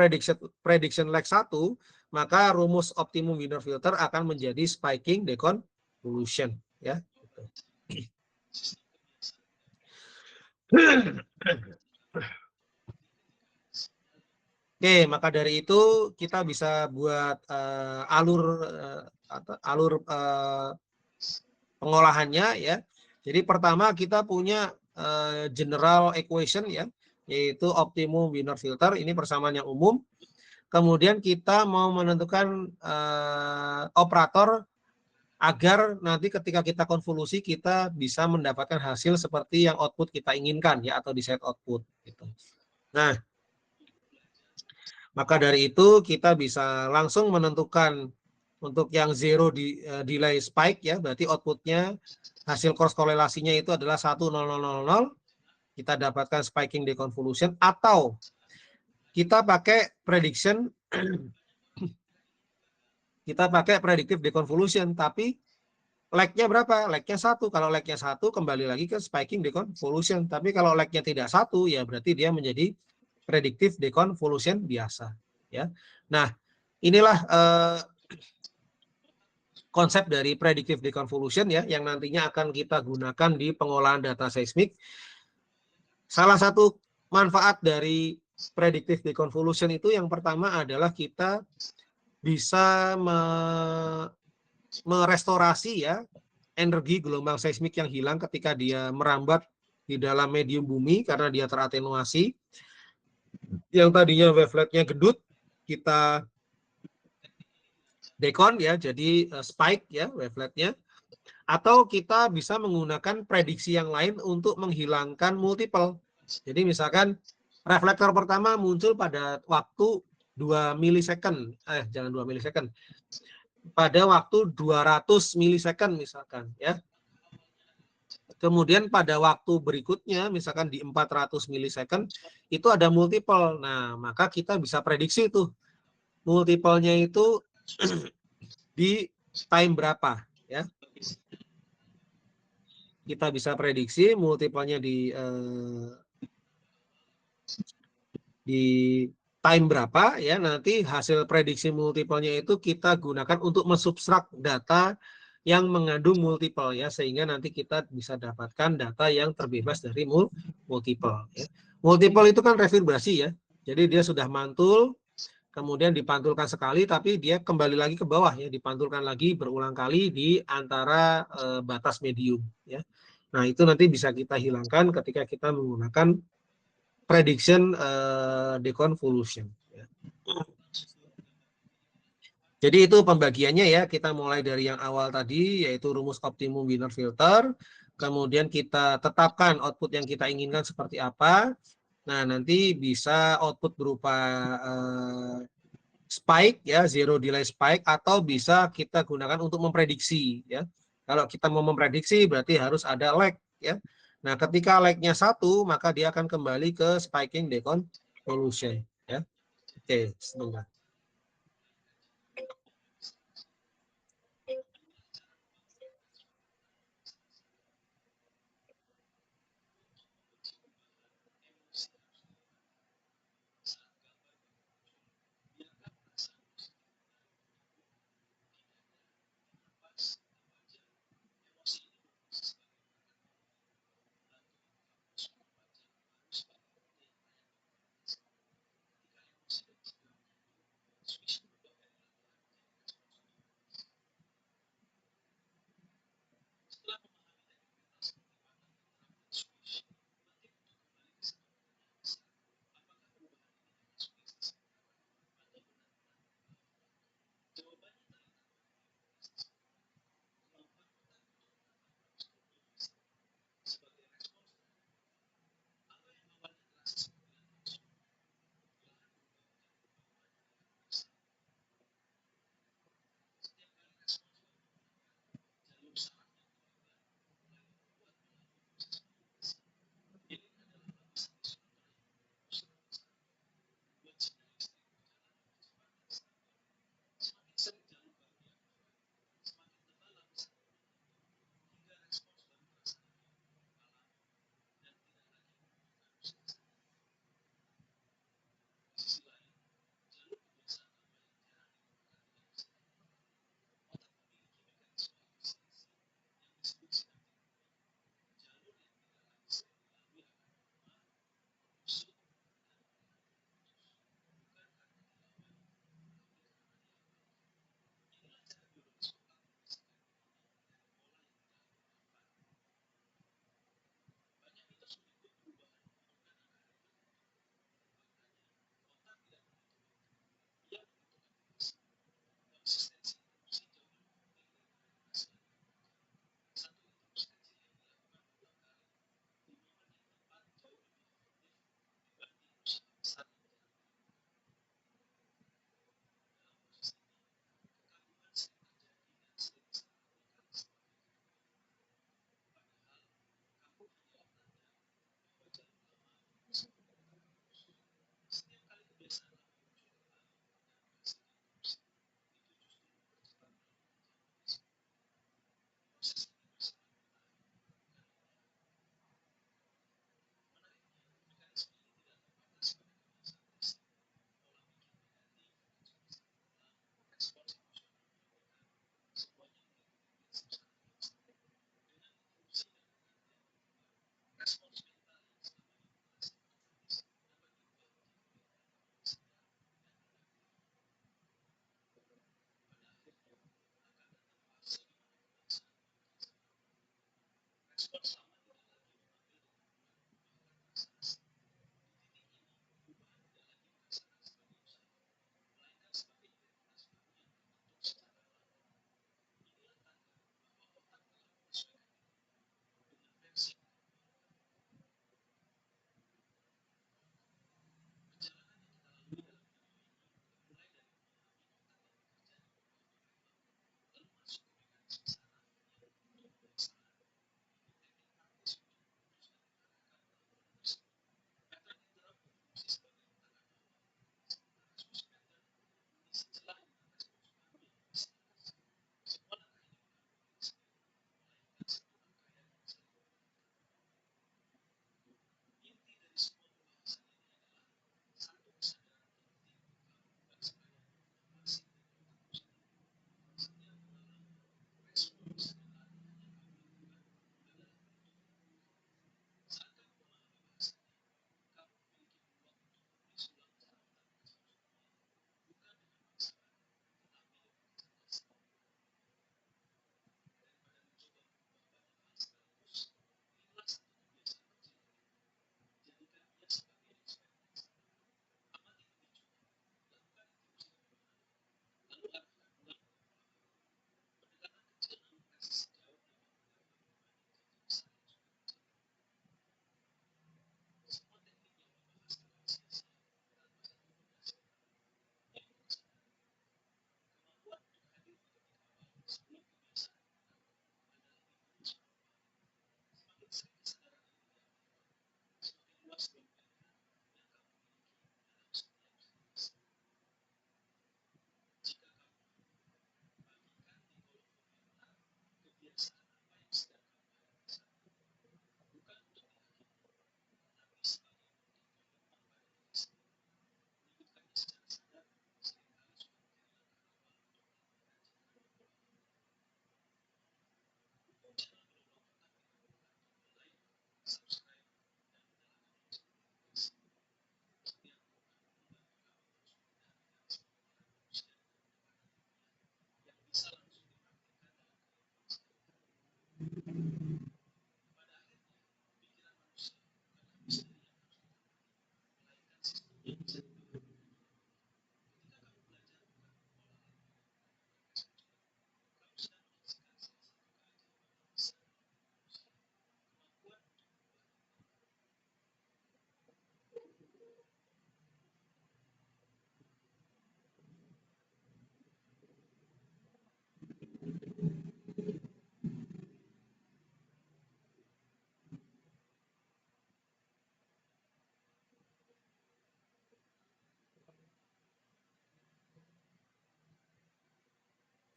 prediction lag 1 maka rumus optimum winner filter akan menjadi spiking deconvolution, ya. Oke, maka dari itu kita bisa buat alur pengolahannya, ya. Jadi pertama kita punya general equation, ya, yaitu optimum winner filter, ini persamaan yang umum. Kemudian kita mau menentukan operator agar nanti ketika kita konvolusi kita bisa mendapatkan hasil seperti yang output kita inginkan, ya, atau desired output gitu. Nah, maka dari itu kita bisa langsung menentukan untuk yang zero delay spike, ya, berarti outputnya hasil cross korelasinya itu adalah 1,0000. Kita dapatkan spiking deconvolution, atau kita pakai prediction, kita pakai predictive deconvolution, tapi lag-nya berapa? Lag-nya 1. Kalau lag-nya 1 kembali lagi ke spiking deconvolution. Tapi kalau lag-nya tidak 1, ya berarti dia menjadi predictive deconvolution biasa, ya. Nah, inilah konsep dari predictive deconvolution, ya, yang nantinya akan kita gunakan di pengolahan data seismik. Salah satu manfaat dari predictive deconvolution itu yang pertama adalah kita bisa merestorasi, ya, energi gelombang seismik yang hilang ketika dia merambat di dalam medium bumi karena dia teratenuasi. Yang tadinya wavelet-nya gendut, kita dekon, ya, jadi spike, ya, wavelet-nya. Atau kita bisa menggunakan prediksi yang lain untuk menghilangkan multiple. Jadi misalkan reflektor pertama muncul pada waktu 2 milisecond, jangan 2 milisecond, pada waktu 200 milisecond misalkan, ya. Kemudian pada waktu berikutnya, misalkan di 400 milisecond, itu ada multiple. Nah, maka kita bisa prediksi tuh, multiple-nya itu di time berapa, ya. Kita bisa prediksi multiple-nya di time berapa, ya. Nanti hasil prediksi multiple-nya itu kita gunakan untuk mensubstrak data yang mengandung multiple, ya, sehingga nanti kita bisa dapatkan data yang terbebas dari multiple, ya. Multiple itu kan revibrasi, ya, jadi dia sudah mantul, kemudian dipantulkan sekali, tapi dia kembali lagi ke bawah, ya, dipantulkan lagi berulang kali di antara batas medium, ya. Nah, itu nanti bisa kita hilangkan ketika kita menggunakan prediction deconvolution, ya. Jadi itu pembagiannya, ya. Kita mulai dari yang awal tadi, yaitu rumus optimum winner filter. Kemudian kita tetapkan output yang kita inginkan seperti apa. Nah, nanti bisa output berupa spike, ya, zero delay spike, atau bisa kita gunakan untuk memprediksi, ya. Kalau kita mau memprediksi berarti harus ada lag, ya. Nah, ketika lag-nya 1, maka dia akan kembali ke spiking deconvolution, ya. Oke, sebentar.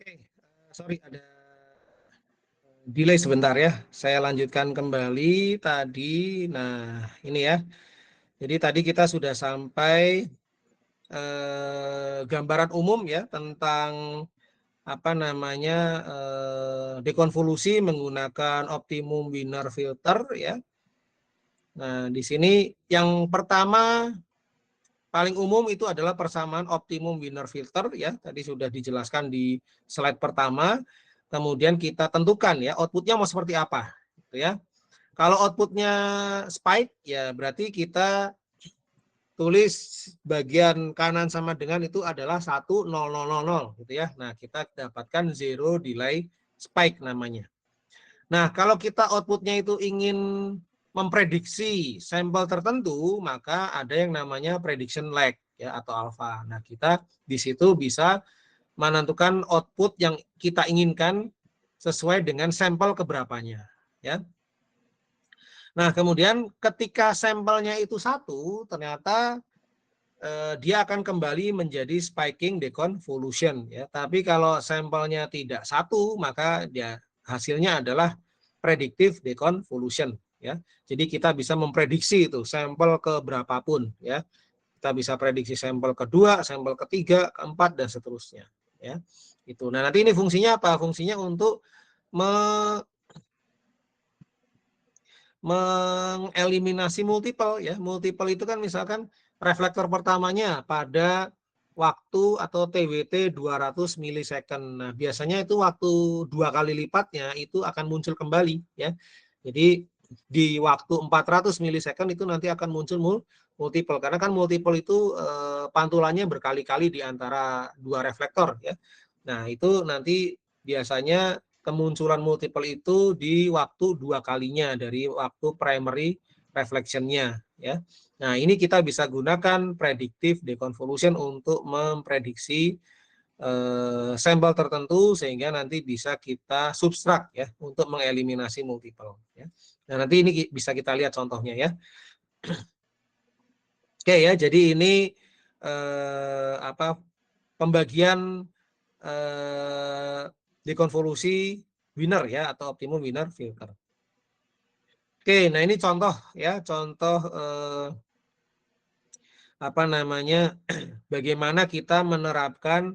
Oke, sorry ada delay sebentar ya. Saya lanjutkan kembali tadi. Nah, ini ya. Jadi tadi kita sudah sampai gambaran umum ya tentang apa namanya dekonvolusi menggunakan optimum Wiener filter ya. Nah, di sini yang pertama paling umum itu adalah persamaan optimum Wiener filter ya. Tadi sudah dijelaskan di slide pertama. Kemudian kita tentukan ya outputnya mau seperti apa gitu ya. Kalau outputnya spike ya berarti kita tulis bagian kanan sama dengan itu adalah 1 0 0 0 0 gitu ya. Nah, kita dapatkan zero delay spike namanya. Nah, kalau kita outputnya itu ingin memprediksi sampel tertentu, maka ada yang namanya prediction lag ya atau alpha. Nah, kita di situ bisa menentukan output yang kita inginkan sesuai dengan sampel keberapanya ya. Nah, kemudian ketika sampelnya itu satu, ternyata dia akan kembali menjadi spiking deconvolution ya. Tapi kalau sampelnya tidak satu, maka dia hasilnya adalah predictive deconvolution ya. Jadi kita bisa memprediksi itu sampel ke berapapun ya. Kita bisa prediksi sampel kedua, sampel ketiga, keempat dan seterusnya ya. Itu. Nah, nanti ini fungsinya apa? Fungsinya untuk mengeliminasi multiple ya. Multiple itu kan misalkan reflektor pertamanya pada waktu atau TWT 200 milisecond. Nah, biasanya itu waktu 2 kali lipatnya itu akan muncul kembali ya. Jadi di waktu 400 milisecond itu nanti akan muncul multiple, karena kan multiple itu pantulannya berkali-kali di antara dua reflektor ya. Nah, itu nanti biasanya kemunculan multiple itu di waktu 2 kalinya dari waktu primary reflection-nya ya. Nah, ini kita bisa gunakan predictive deconvolution untuk memprediksi sampel tertentu sehingga nanti bisa kita substrak ya untuk mengeliminasi multiple ya. Nah, nanti ini bisa kita lihat contohnya ya. Oke ya, jadi ini pembagian dekonvolusi winner ya atau optimum winner filter. Oke, nah ini contoh ya, contoh bagaimana kita menerapkan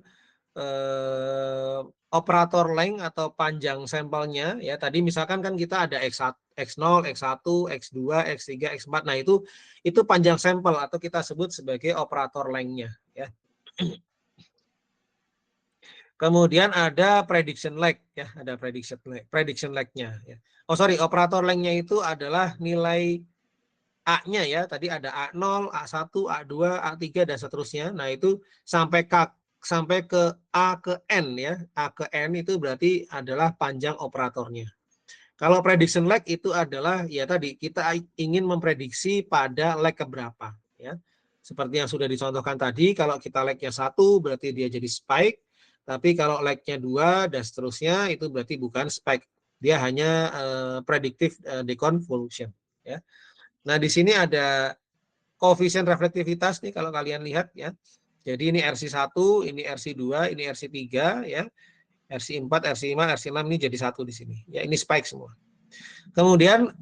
operator length atau panjang sampelnya ya. Tadi misalkan kan kita ada X1, X0, X1, X2, X3, X4. Nah, itu panjang sampel atau kita sebut sebagai operator length-nya ya. Kemudian ada prediction lag ya, ada prediction lag-nya ya. Oh sorry, operator length-nya itu adalah nilai A-nya ya. Tadi ada A0, A1, A2, A3 dan seterusnya. Nah, itu sampai ke A ke N ya. A ke N itu berarti adalah panjang operatornya. Kalau prediction lag itu adalah ya tadi kita ingin memprediksi pada lag keberapa ya. Seperti yang sudah dicontohkan tadi, kalau kita lagnya 1 berarti dia jadi spike, tapi kalau lagnya 2 dan seterusnya itu berarti bukan spike. Dia hanya predictive deconvolution ya. Nah, di sini ada koefisien reflektivitas nih kalau kalian lihat ya. Jadi ini RC1, ini RC2, ini RC3 ya. RC4, RC5, RC6 ini jadi satu di sini. Ya, ini spike semua. Kemudian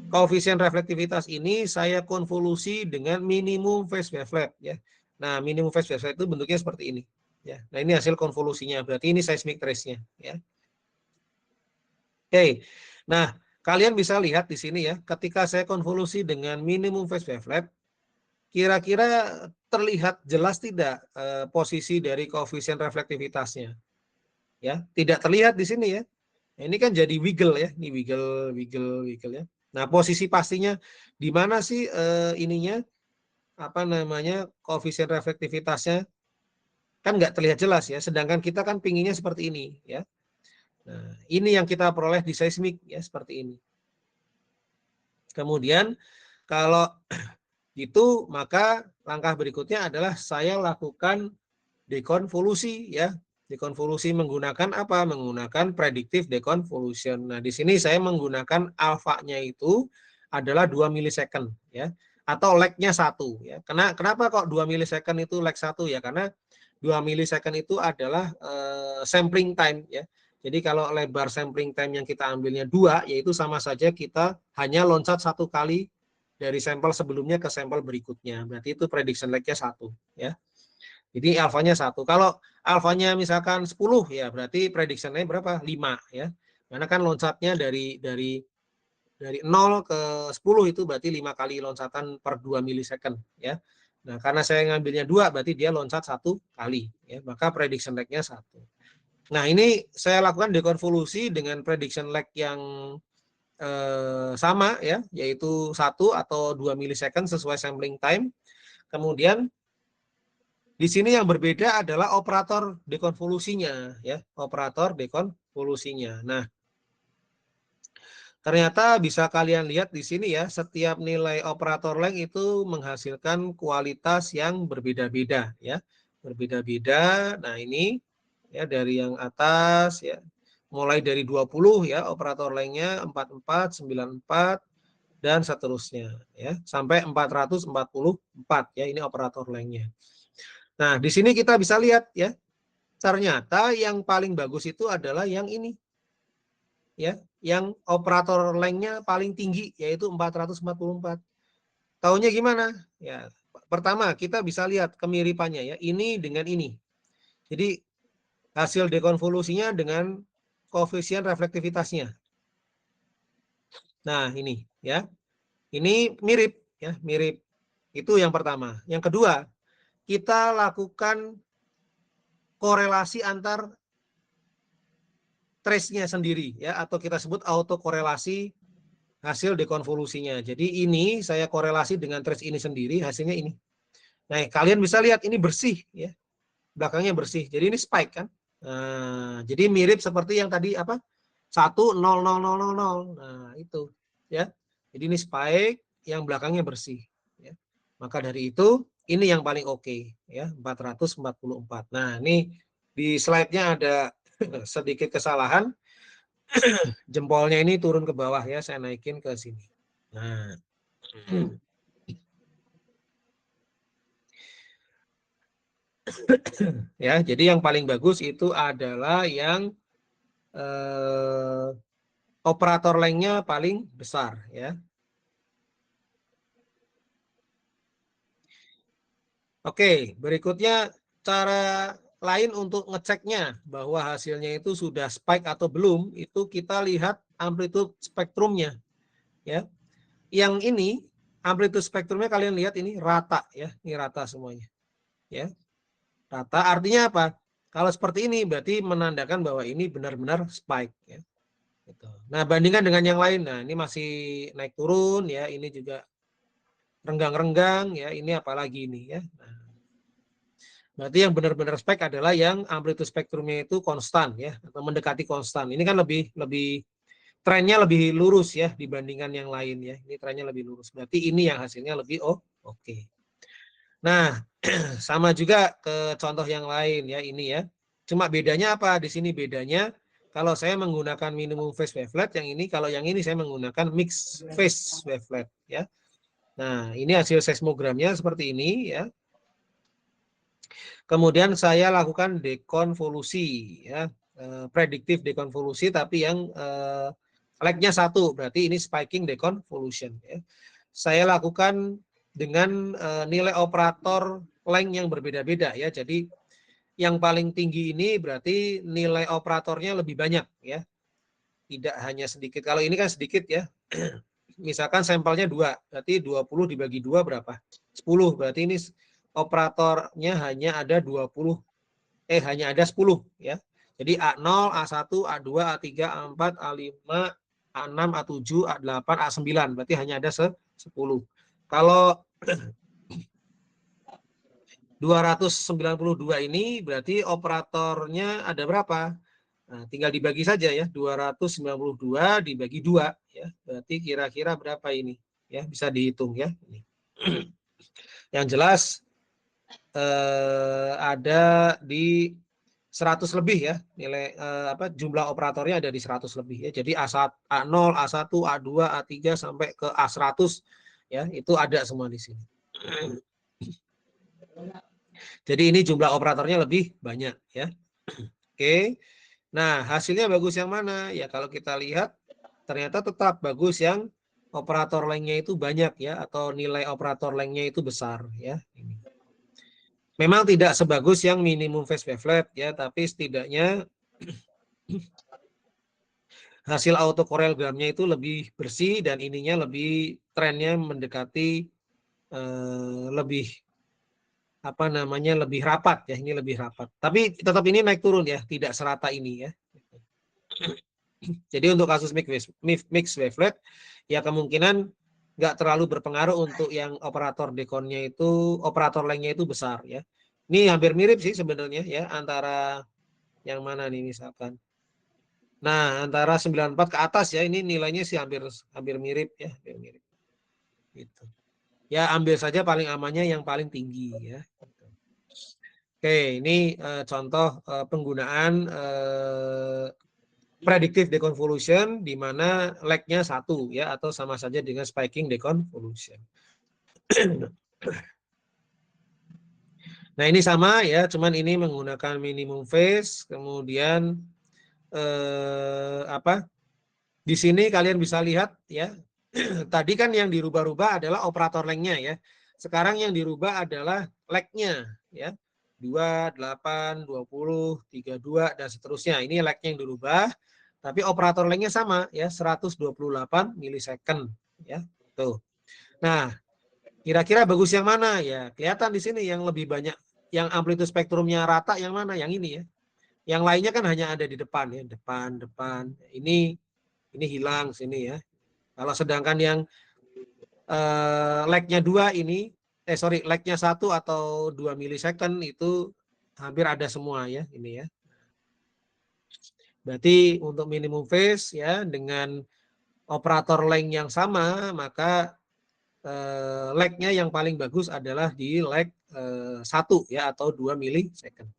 koefisien reflektivitas ini saya konvolusi dengan minimum phase wavelet ya. Nah, minimum phase wavelet itu bentuknya seperti ini ya. Nah, ini hasil konvolusinya. Berarti ini seismic trace-nya ya. Oke. Nah, kalian bisa lihat di sini ya, ketika saya konvolusi dengan minimum phase wavelet, kira-kira terlihat jelas tidak posisi dari koefisien reflektivitasnya? Ya, tidak terlihat di sini ya. Ini kan jadi wiggle ya, ini wiggle ya. Nah, posisi pastinya di mana sih ininya koefisien reflektivitasnya kan nggak terlihat jelas ya. Sedangkan kita kan pinginnya seperti ini ya. Nah, ini yang kita peroleh di seismik ya seperti ini. Kemudian kalau itu maka langkah berikutnya adalah saya lakukan dekonvolusi ya. Dekonvolusi menggunakan apa? Menggunakan predictive deconvolution. Nah, di sini saya menggunakan alfanya itu adalah 2 milisecond ya. Atau lag-nya 1 ya. Kenapa kok 2 milisecond itu lag 1 ya? Karena 2 milisecond itu adalah sampling time ya. Jadi kalau lebar sampling time yang kita ambilnya 2, yaitu sama saja kita hanya loncat 1 kali dari sampel sebelumnya ke sampel berikutnya. Berarti itu prediction lag-nya 1 ya. Jadi alfanya 1. Kalau alfanya misalkan 10 ya berarti prediction-nya berapa? 5 ya. Karena kan loncatnya dari 0 ke 10 itu berarti 5 kali loncatan per 2 milisecond ya. Nah, karena saya ngambilnya 2 berarti dia loncat 1 kali ya. Maka prediction lag-nya 1. Nah, ini saya lakukan dekonvolusi dengan prediction lag yang sama ya, yaitu 1 atau 2 milisecond sesuai sampling time. Kemudian di sini yang berbeda adalah operator dekonvolusinya ya, operator dekonvolusinya. Nah, ternyata bisa kalian lihat di sini ya, setiap nilai operator length itu menghasilkan kualitas yang berbeda-beda ya. Berbeda-beda. Nah, ini ya dari yang atas ya, mulai dari 20 ya operator length-nya 44, 94 dan seterusnya ya, sampai 444 ya, ini operator length-nya. Nah, di sini kita bisa lihat ya, ternyata yang paling bagus itu adalah yang ini. Ya, yang operator length-nya paling tinggi yaitu 444. Taunya gimana? Ya, pertama kita bisa lihat kemiripannya ya, ini dengan ini. Jadi hasil dekonvolusinya dengan koefisien reflektivitasnya. Nah, ini ya. Ini mirip ya, mirip. Itu yang pertama. Yang kedua, kita lakukan korelasi antar trace-nya sendiri ya, atau kita sebut autokorelasi hasil dekonvolusinya. Jadi ini saya korelasi dengan trace ini sendiri, hasilnya ini. Nah, kalian bisa lihat ini bersih ya. Belakangnya bersih. Jadi ini spike kan. Nah, jadi mirip seperti yang tadi apa? 1,0,0,0,0,0. Nah, itu ya. Jadi ini spike yang belakangnya bersih ya. Maka dari itu ini yang paling oke ya, 444. Nah, ini di slide-nya ada sedikit kesalahan. Jempolnya ini turun ke bawah ya, saya naikin ke sini. Nah, ya, jadi yang paling bagus itu adalah yang operator length-nya paling besar ya. Oke, berikutnya cara lain untuk ngeceknya bahwa hasilnya itu sudah spike atau belum, itu kita lihat amplitude spektrumnya ya. Yang ini amplitude spektrumnya kalian lihat ini rata ya, ini rata semuanya ya. Rata artinya apa? Kalau seperti ini berarti menandakan bahwa ini benar-benar spike ya. Gitu. Nah, bandingkan dengan yang lain, nah ini masih naik turun ya, ini juga renggang-renggang ya, ini apalagi ini ya. Nah, berarti yang benar-benar spike adalah yang amplitude spektrumnya itu konstan ya, atau mendekati konstan. Ini kan lebih trennya lebih lurus ya dibandingkan yang lain ya. Ini trennya lebih lurus. Berarti ini yang hasilnya lebih oke. Nah, sama juga ke contoh yang lain ya ini ya. Cuma bedanya apa? Di sini bedanya kalau saya menggunakan minimum phase wavelet, yang ini kalau yang ini saya menggunakan mix phase wavelet ya. Nah, ini hasil seismogramnya seperti ini ya. Kemudian saya lakukan dekonvolusi ya, prediktif dekonvolusi tapi yang lag-nya 1, berarti ini spiking deconvolution ya. Saya lakukan dengan nilai operator length yang berbeda-beda ya. Jadi yang paling tinggi ini berarti nilai operatornya lebih banyak ya. Tidak hanya sedikit. Kalau ini kan sedikit ya. Misalkan sampelnya 2, berarti 20 dibagi 2 berapa? 10, berarti ini operatornya hanya ada 20, hanya ada 10 ya. Jadi A0, A1, A2, A3, A4, A5, A6, A7, A8, A9, berarti hanya ada 10. Kalau 292 ini berarti operatornya ada berapa? Nah, tinggal dibagi saja ya, 292 dibagi 2 ya. Berarti kira-kira berapa ini? Ya, bisa dihitung ya. Yang jelas ada di 100 lebih ya, nilai jumlah operatornya ada di 100 lebih ya. Jadi A1, A0, A1, A2, A3 sampai ke A100 ya, itu ada semua di sini. Jadi ini jumlah operatornya lebih banyak ya. Oke. Nah, hasilnya bagus yang mana? Ya kalau kita lihat ternyata tetap bagus yang operator length-nya itu banyak ya, atau nilai operator length-nya itu besar ya. Memang tidak sebagus yang minimum phase wavelet ya, tapi setidaknya hasil autocorrelogramnya itu lebih bersih dan ininya lebih trennya mendekati lebih lebih rapat ya, ini lebih rapat. Tapi tetap ini naik turun ya, tidak serata ini ya. Jadi untuk kasus mix wavelet ya kemungkinan nggak terlalu berpengaruh untuk yang operator dekonnya itu, operator lengthnya itu besar ya. Ini hampir mirip sih sebenarnya ya, antara yang mana nih misalkan. Nah, antara 94 ke atas ya, ini nilainya sih hampir mirip ya, hampir mirip. Gitu. Ya ambil saja paling amannya yang paling tinggi ya. Oke, ini contoh penggunaan predictive deconvolution di mana lag-nya 1 ya, atau sama saja dengan spiking deconvolution. Nah, ini sama ya, cuman ini menggunakan minimum phase, kemudian di sini kalian bisa lihat ya. Tadi kan yang dirubah-rubah adalah operator length-nya ya. Sekarang yang dirubah adalah lag-nya ya. 2, 8, 20, 32 dan seterusnya. Ini lag-nya yang dirubah, tapi operator length-nya sama ya, 128 milisecond ya. Tuh. Nah, kira-kira bagus yang mana ya? Kelihatan di sini yang lebih banyak, yang amplitude spektrumnya rata yang mana? Yang ini ya. Yang lainnya kan hanya ada di depan ya, depan. Ini hilang sini ya. Kalau sedangkan yang lag-nya 2 ini, lag-nya 1 atau 2 milisecond itu hampir ada semua ya ini ya. Berarti untuk minimum phase ya dengan operator length yang sama, maka lag-nya yang paling bagus adalah di lag 1 ya atau 2 milisecond.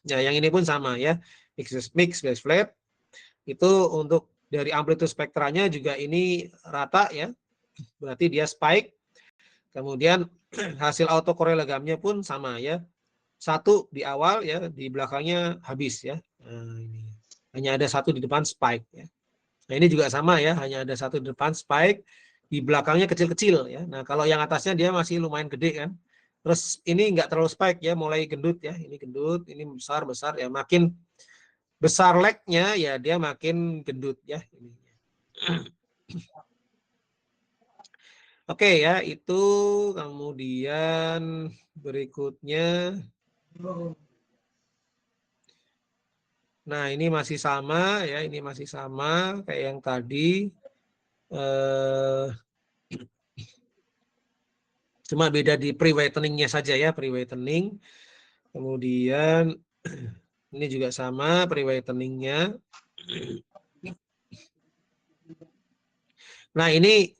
Ya, yang ini pun sama ya. Mix base flat itu untuk dari amplitude spektranya juga ini rata ya. Berarti dia spike. Kemudian hasil autokorelagamnya pun sama ya. 1 di awal ya, di belakangnya habis ya. Nah, ini. Hanya ada 1 di depan spike ya. Nah, ini juga sama ya, hanya ada 1 di depan spike, di belakangnya kecil-kecil ya. Nah, kalau yang atasnya dia masih lumayan gede kan. Terus ini enggak terlalu spike ya, mulai gendut ya. Ini gendut, ini besar ya. Makin besar lag-nya ya dia makin gendut ya. Oke ya, itu kemudian berikutnya. Nah, ini masih sama ya, ini masih sama kayak yang tadi. Cuma beda di pre-whitening-nya saja ya, pre-whitening. Kemudian ini juga sama pre-whitening-nya. Nah, ini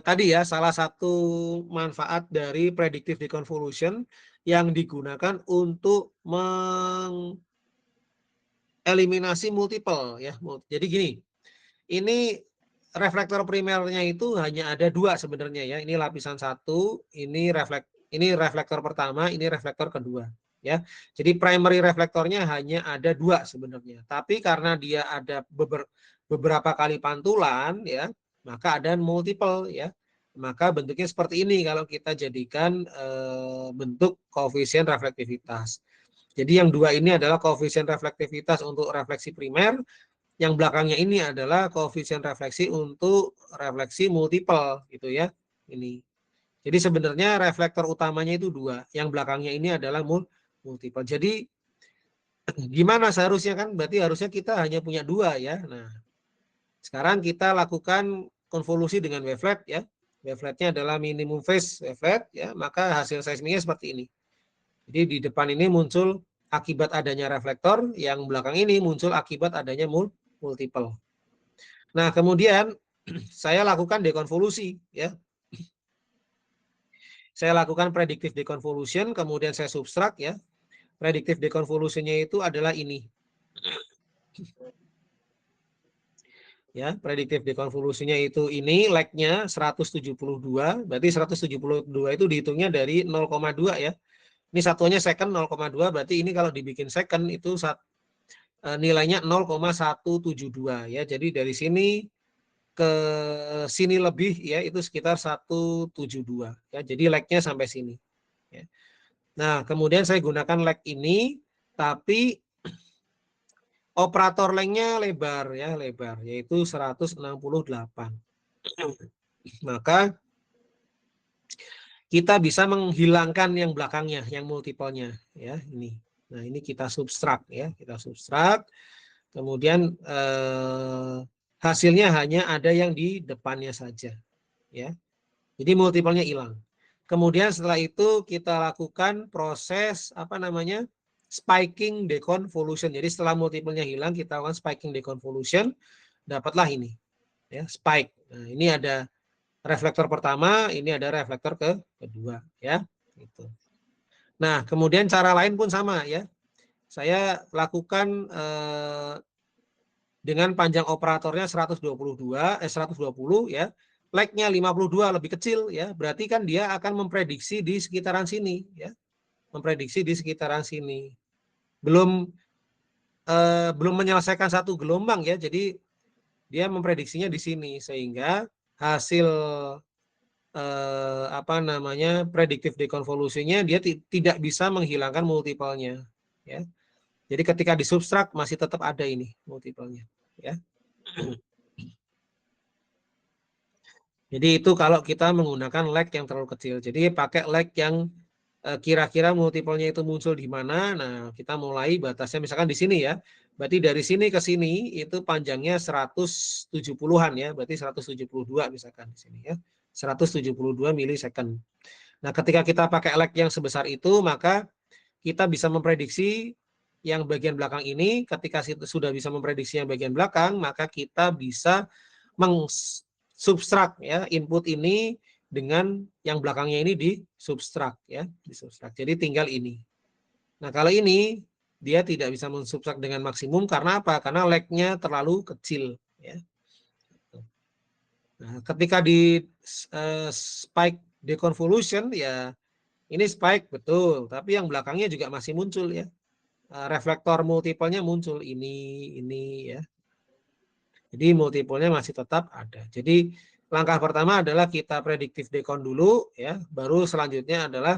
tadi ya salah satu manfaat dari predictive deconvolution yang digunakan untuk mengeliminasi multiple ya. Jadi gini, ini reflektor primernya itu hanya ada 2 sebenarnya ya. Ini lapisan 1, ini reflektor pertama, ini reflektor kedua ya. Jadi primary reflektornya hanya ada 2 sebenarnya. Tapi karena dia ada beberapa kali pantulan ya, maka ada multiple ya. Maka bentuknya seperti ini kalau kita jadikan bentuk koefisien reflektivitas. Jadi yang 2 ini adalah koefisien reflektivitas untuk refleksi primer, yang belakangnya ini adalah koefisien refleksi untuk refleksi multiple gitu ya. Ini. Jadi sebenarnya reflektor utamanya itu 2, yang belakangnya ini adalah multiple. Jadi gimana seharusnya kan? Berarti harusnya kita hanya punya 2 ya. Nah, sekarang kita lakukan konvolusi dengan wavelet ya. Waveletnya adalah minimum phase wavelet ya, maka hasil seismiknya seperti ini. Jadi di depan ini muncul akibat adanya reflektor, yang belakang ini muncul akibat adanya multiple. Nah, kemudian saya lakukan dekonvolusi ya. Saya lakukan predictive deconvolution, kemudian saya substrak ya. Predictive deconvolutionnya itu adalah ini. Ya, predictive deconvolutionnya itu ini lag-nya 172, berarti 172 itu dihitungnya dari 0,2 ya. Ini satuannya second 0,2, berarti ini kalau dibikin second itu nilainya 0,172 ya. Jadi dari sini ke sini lebih ya itu sekitar 172 ya. Jadi lag-nya sampai sini ya. Nah, kemudian saya gunakan lag ini tapi operator lengthnya lebar ya, lebar yaitu 168. Maka kita bisa menghilangkan yang belakangnya, yang multiple-nya ya, ini. Nah, ini kita substrak ya, kita substrak. Kemudian hasilnya hanya ada yang di depannya saja ya. Jadi multiple-nya hilang. Kemudian setelah itu kita lakukan proses apa namanya? Spiking deconvolution. Jadi setelah multiple-nya hilang, kita lakukan spiking deconvolution, dapatlah ini ya, spike. Nah, ini ada reflektor pertama, ini ada reflektor kedua ya. Gitu. Nah, kemudian cara lain pun sama ya. Saya lakukan dengan panjang operatornya 120 ya. Lag-nya 52 lebih kecil ya. Berarti kan dia akan memprediksi di sekitaran sini ya. Memprediksi di sekitaran sini. Belum menyelesaikan satu gelombang ya. Jadi dia memprediksinya di sini sehingga hasil apa namanya predictive deconvolution-nya dia tidak bisa menghilangkan multiple-nya ya. Jadi ketika di substrak masih tetap ada ini multiple-nya ya. Jadi itu kalau kita menggunakan lag yang terlalu kecil. Jadi pakai lag yang kira-kira multipelnya itu muncul di mana. Nah, kita mulai batasnya misalkan di sini ya. Berarti dari sini ke sini itu panjangnya 170-an ya, berarti 172 misalkan di sini ya. 172 milisecond. Nah, ketika kita pakai lag yang sebesar itu, maka kita bisa memprediksi yang bagian belakang ini. Ketika sudah bisa memprediksi yang bagian belakang, maka kita bisa mengsubstrak ya input ini dengan yang belakangnya ini di substrak ya, di substrak. Jadi tinggal ini. Nah, kalau ini dia tidak bisa mensubstrak dengan maksimum karena apa? Karena lag-nya terlalu kecil ya. Nah, ketika di spike deconvolution ya ini spike betul, tapi yang belakangnya juga masih muncul ya. Reflektor multipelnya muncul ini ya. Jadi multipelnya masih tetap ada. Jadi langkah pertama adalah kita prediktif decon dulu ya, baru selanjutnya adalah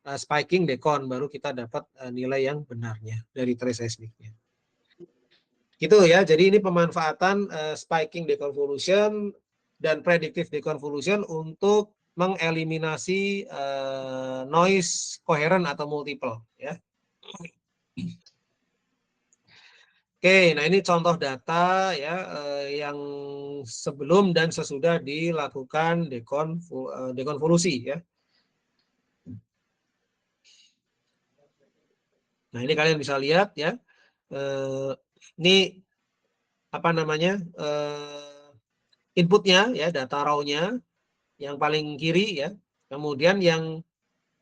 spiking decon, baru kita dapat nilai yang benarnya dari trace seismicnya. Gitu ya. Jadi ini pemanfaatan spiking deconvolution dan predictive deconvolution untuk mengeliminasi noise coherent atau multiple ya. Oke, nah ini contoh data ya yang sebelum dan sesudah dilakukan dekonvolusi ya. Nah ini kalian bisa lihat ya. Ini apa namanya inputnya ya, data raw-nya yang paling kiri ya. Kemudian yang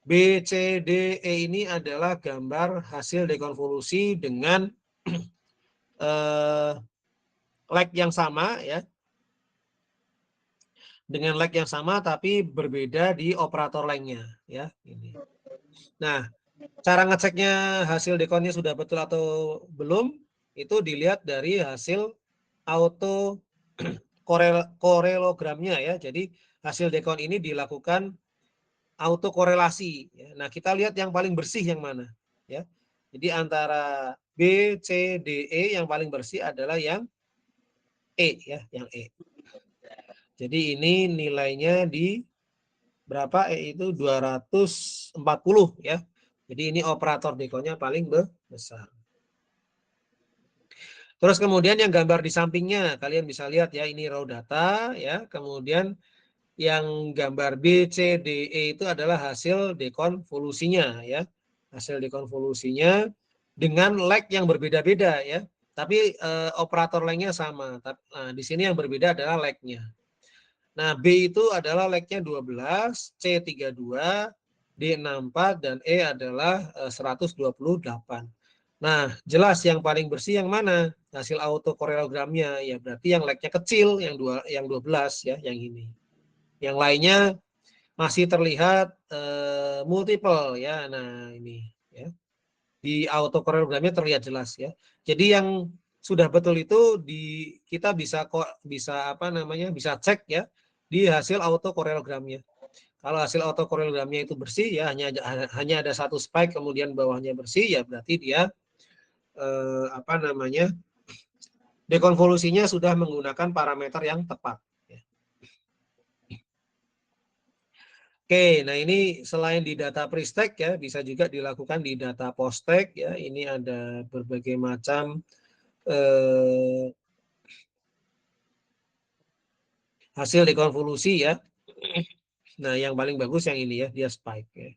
B, C, D, E ini adalah gambar hasil dekonvolusi dengan lag yang sama ya. Dengan lag yang sama tapi berbeda di operator lag-nya ya ini. Nah, cara ngeceknya hasil dekonnya sudah betul atau belum itu dilihat dari hasil auto korelogramnya ya. Jadi hasil dekon ini dilakukan auto korelasi ya. Nah, kita lihat yang paling bersih yang mana ya. Jadi antara B, C, D, E yang paling bersih adalah yang E ya, yang E. Jadi ini nilainya di berapa? Itu 240 ya. Jadi ini operator dekonnya paling besar. Terus kemudian yang gambar di sampingnya kalian bisa lihat ya, ini raw data ya. Kemudian yang gambar B, C, D, E itu adalah hasil dekonvolusinya ya. Hasil dekonvolusinya dengan lag yang berbeda-beda ya. Tapi operator lagnya sama. Nah, di sini yang berbeda adalah lagnya. Nah, B itu adalah lag-nya 12, C 32, D 64, dan E adalah 128. Nah, jelas yang paling bersih yang mana? Hasil autokorelogramnya. Ya, berarti yang lag-nya kecil, yang 12 ya, yang ini. Yang lainnya masih terlihat multiple ya. Nah, ini ya. Di autokorelogramnya terlihat jelas ya. Jadi yang sudah betul itu kita bisa apa namanya? Bisa cek ya di hasil autokorelogramnya. Kalau hasil autokorelogramnya itu bersih ya hanya ada satu spike kemudian bawahnya bersih ya berarti dia apa namanya? Dekonvolusinya sudah menggunakan parameter yang tepat. Oke, nah ini selain di data pre-stack ya, bisa juga dilakukan di data post-stack ya. Ini ada berbagai macam hasil dekonvolusi ya. Nah, yang paling bagus yang ini ya, dia spike ya.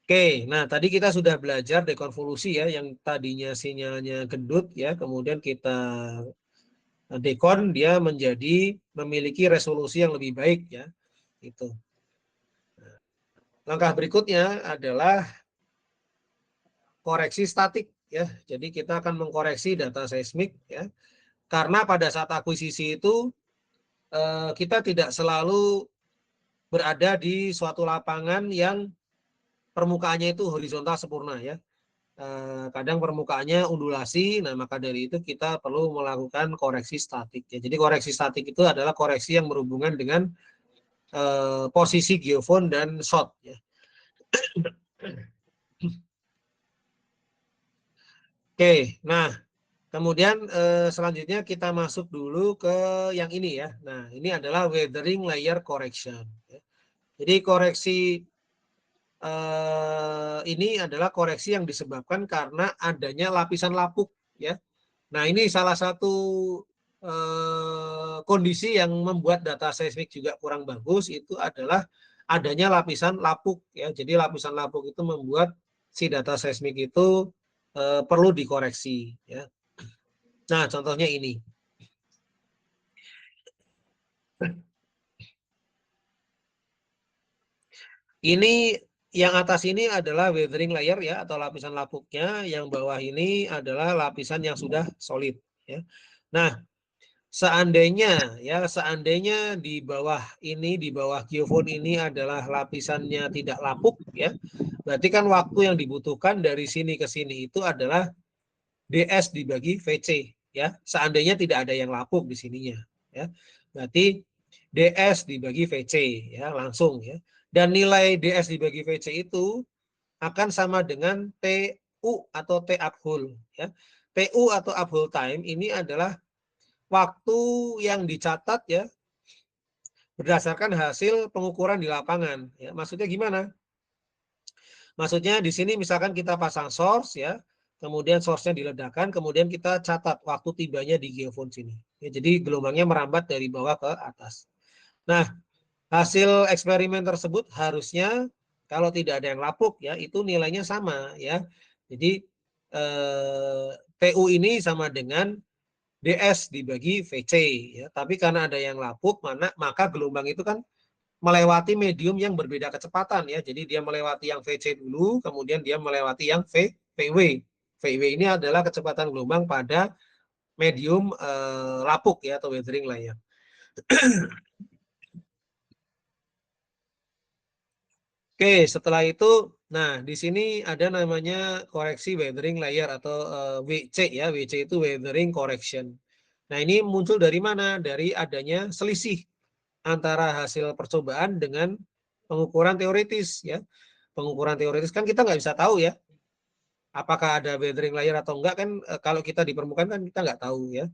Oke, nah tadi kita sudah belajar dekonvolusi ya, yang tadinya sinyalnya gendut ya, kemudian kita dekon dia menjadi memiliki resolusi yang lebih baik ya. Itu. Langkah berikutnya adalah koreksi statik ya. Jadi kita akan mengkoreksi data seismik ya. Karena pada saat akuisisi itu kita tidak selalu berada di suatu lapangan yang permukaannya itu horizontal sempurna ya. Kadang permukaannya undulasi, nah maka dari itu kita perlu melakukan koreksi statik ya. Jadi koreksi statik itu adalah koreksi yang berhubungan dengan posisi geofon dan shot ya. Oke, nah kemudian selanjutnya kita masuk dulu ke yang ini ya. Nah ini adalah weathering layer correction. Jadi koreksi ini adalah koreksi yang disebabkan karena adanya lapisan lapuk, ya. Nah, ini salah satu kondisi yang membuat data seismik juga kurang bagus itu adalah adanya lapisan lapuk, ya. Jadi lapisan lapuk itu membuat si data seismik itu perlu dikoreksi, ya. Nah, contohnya ini. Ini yang atas ini adalah weathering layer, ya, atau lapisan lapuknya. Yang bawah ini adalah lapisan yang sudah solid, ya. Nah, seandainya di bawah ini, di bawah geofon ini adalah lapisannya tidak lapuk, ya, berarti kan waktu yang dibutuhkan dari sini ke sini itu adalah DS dibagi VC, ya. Seandainya tidak ada yang lapuk di sininya, ya. Berarti DS dibagi VC, ya, langsung, ya. Dan nilai DS dibagi VC itu akan sama dengan TU atau T uphold, ya. TU atau uphold time ini adalah waktu yang dicatat, ya, berdasarkan hasil pengukuran di lapangan, ya. Maksudnya gimana? Maksudnya di sini misalkan kita pasang source, ya, kemudian source-nya diledakkan, kemudian kita catat waktu tibanya di geofon sini, ya. Jadi gelombangnya merambat dari bawah ke atas. Nah, hasil eksperimen tersebut harusnya kalau tidak ada yang lapuk, ya, itu nilainya sama, ya. Jadi TU ini sama dengan DS dibagi VC, ya. Tapi karena ada yang lapuk, maka gelombang itu kan melewati medium yang berbeda kecepatan, ya. Jadi dia melewati yang VC dulu, kemudian dia melewati yang VW. VW ini adalah kecepatan gelombang pada medium lapuk, ya, atau weathering layer. Oke, setelah itu, nah di sini ada namanya koreksi weathering layer atau WC, ya. WC itu weathering correction. Nah, ini muncul dari mana? Dari adanya selisih antara hasil percobaan dengan pengukuran teoritis, ya. Pengukuran teoritis kan kita nggak bisa tahu, ya, apakah ada weathering layer atau enggak kan. Kalau kita di permukaan kan kita nggak tahu, ya.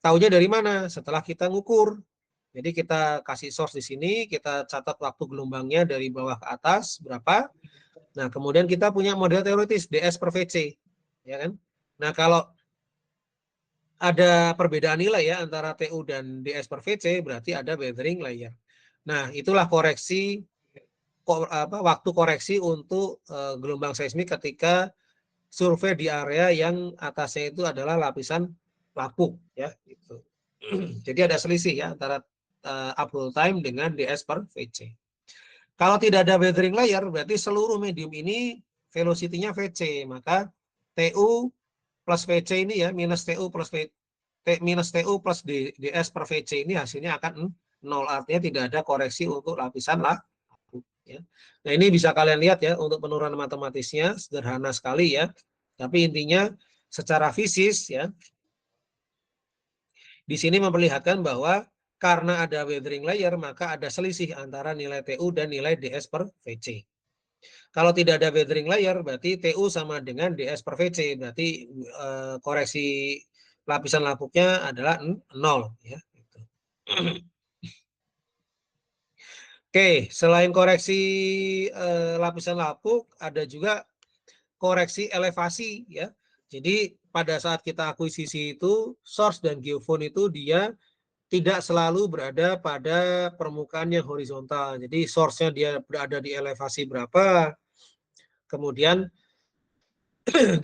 Taunya dari mana? Setelah kita ngukur. Jadi kita kasih source di sini, kita catat waktu gelombangnya dari bawah ke atas berapa. Nah, kemudian kita punya model teoritis DS per VC, ya kan? Nah, kalau ada perbedaan nilai, ya, antara TU dan DS per VC, berarti ada weathering layer. Nah, itulah koreksi waktu koreksi untuk gelombang seismik ketika survei di area yang atasnya itu adalah lapisan lapuk, ya, gitu. Jadi ada selisih, ya, antara uphold time dengan DS per VC. Kalau tidak ada weathering layer, berarti seluruh medium ini velocity-nya VC, maka TU plus VC ini, ya, minus TU plus DS per VC ini hasilnya akan 0, artinya tidak ada koreksi untuk lapisan lapuk, ya. Nah, ini bisa kalian lihat, ya, untuk penurunan matematisnya sederhana sekali, ya. Tapi intinya secara fisis, ya, di sini memperlihatkan bahwa karena ada weathering layer, maka ada selisih antara nilai TU dan nilai DS per VC. Kalau tidak ada weathering layer, berarti TU sama dengan DS per VC, berarti koreksi lapisan lapuknya adalah 0, ya. Oke, selain koreksi lapisan lapuk, ada juga koreksi elevasi, ya. Jadi pada saat kita akuisisi itu, source dan geofon itu dia tidak selalu berada pada permukaan yang horizontal. Jadi source-nya dia berada di elevasi berapa, kemudian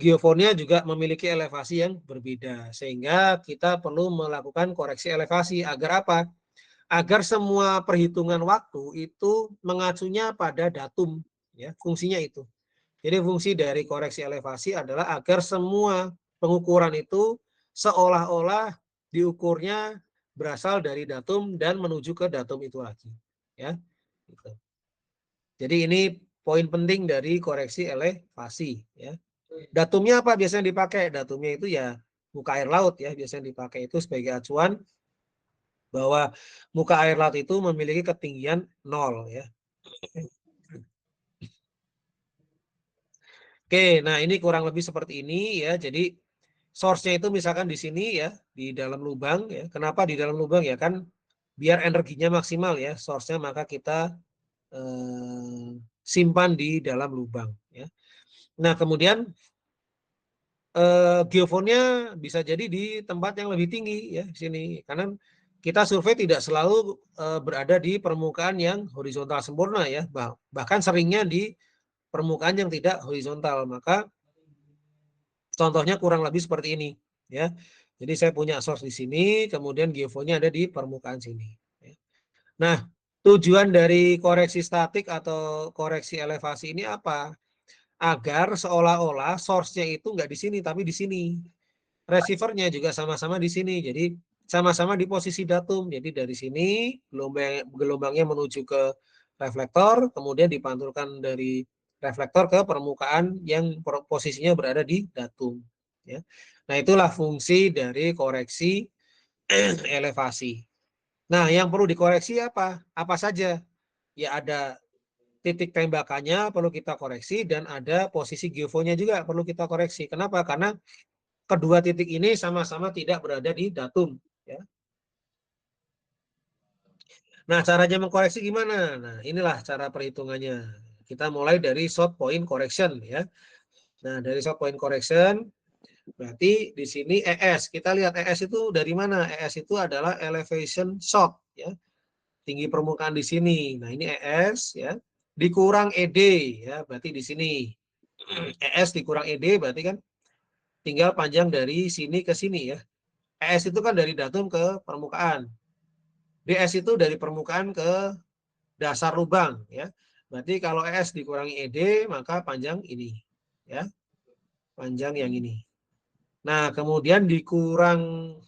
geofonnya juga memiliki elevasi yang berbeda. Sehingga kita perlu melakukan koreksi elevasi. Agar apa? Agar semua perhitungan waktu itu mengacunya pada datum, ya, fungsinya itu. Jadi fungsi dari koreksi elevasi adalah agar semua pengukuran itu seolah-olah diukurnya berasal dari datum dan menuju ke datum itu lagi, ya. Gitu. Jadi ini poin penting dari koreksi elevasi, ya. Datumnya apa biasanya dipakai? Datumnya itu, ya, muka air laut, ya, biasanya dipakai itu sebagai acuan bahwa muka air laut itu memiliki ketinggian 0, ya. Oke, nah ini kurang lebih seperti ini, ya. Jadi source-nya itu misalkan di sini, ya, di dalam lubang, ya. Kenapa di dalam lubang, ya, kan biar energinya maksimal, ya, source-nya, maka kita simpan di dalam lubang. Ya. Nah, kemudian geofonnya bisa jadi di tempat yang lebih tinggi ya di sini, karena kita survei tidak selalu berada di permukaan yang horizontal sempurna ya, bahkan seringnya di permukaan yang tidak horizontal. Maka contohnya kurang lebih seperti ini ya. Jadi saya punya source di sini, kemudian geofonnya ada di permukaan sini. Nah, tujuan dari koreksi statik atau koreksi elevasi ini apa? Agar seolah-olah source-nya itu nggak di sini, tapi di sini. Receiver-nya juga sama-sama di sini. Jadi sama-sama di posisi datum. Jadi dari sini gelombangnya menuju ke reflektor, kemudian dipantulkan dari reflektor ke permukaan yang posisinya berada di datum. Ya. Nah, itulah fungsi dari koreksi elevasi. Nah, yang perlu dikoreksi apa? Apa saja? Ya ada titik tembakannya perlu kita koreksi dan ada posisi geofonnya juga perlu kita koreksi. Kenapa? Karena kedua titik ini sama-sama tidak berada di datum. Ya. Nah, caranya mengkoreksi gimana? Nah, inilah cara perhitungannya. Kita mulai dari short point correction ya. Nah, dari short point correction berarti di sini ES. Kita lihat ES itu dari mana? ES itu adalah elevation shock ya. Tinggi permukaan di sini. Nah, ini ES ya. Dikurang ED ya, berarti di sini. ES dikurang ED berarti kan tinggal panjang dari sini ke sini ya. ES itu kan dari datum ke permukaan. DS itu dari permukaan ke dasar lubang ya. Berarti kalau ES dikurangi ED maka panjang ini ya. Panjang yang ini. Nah, kemudian dikurang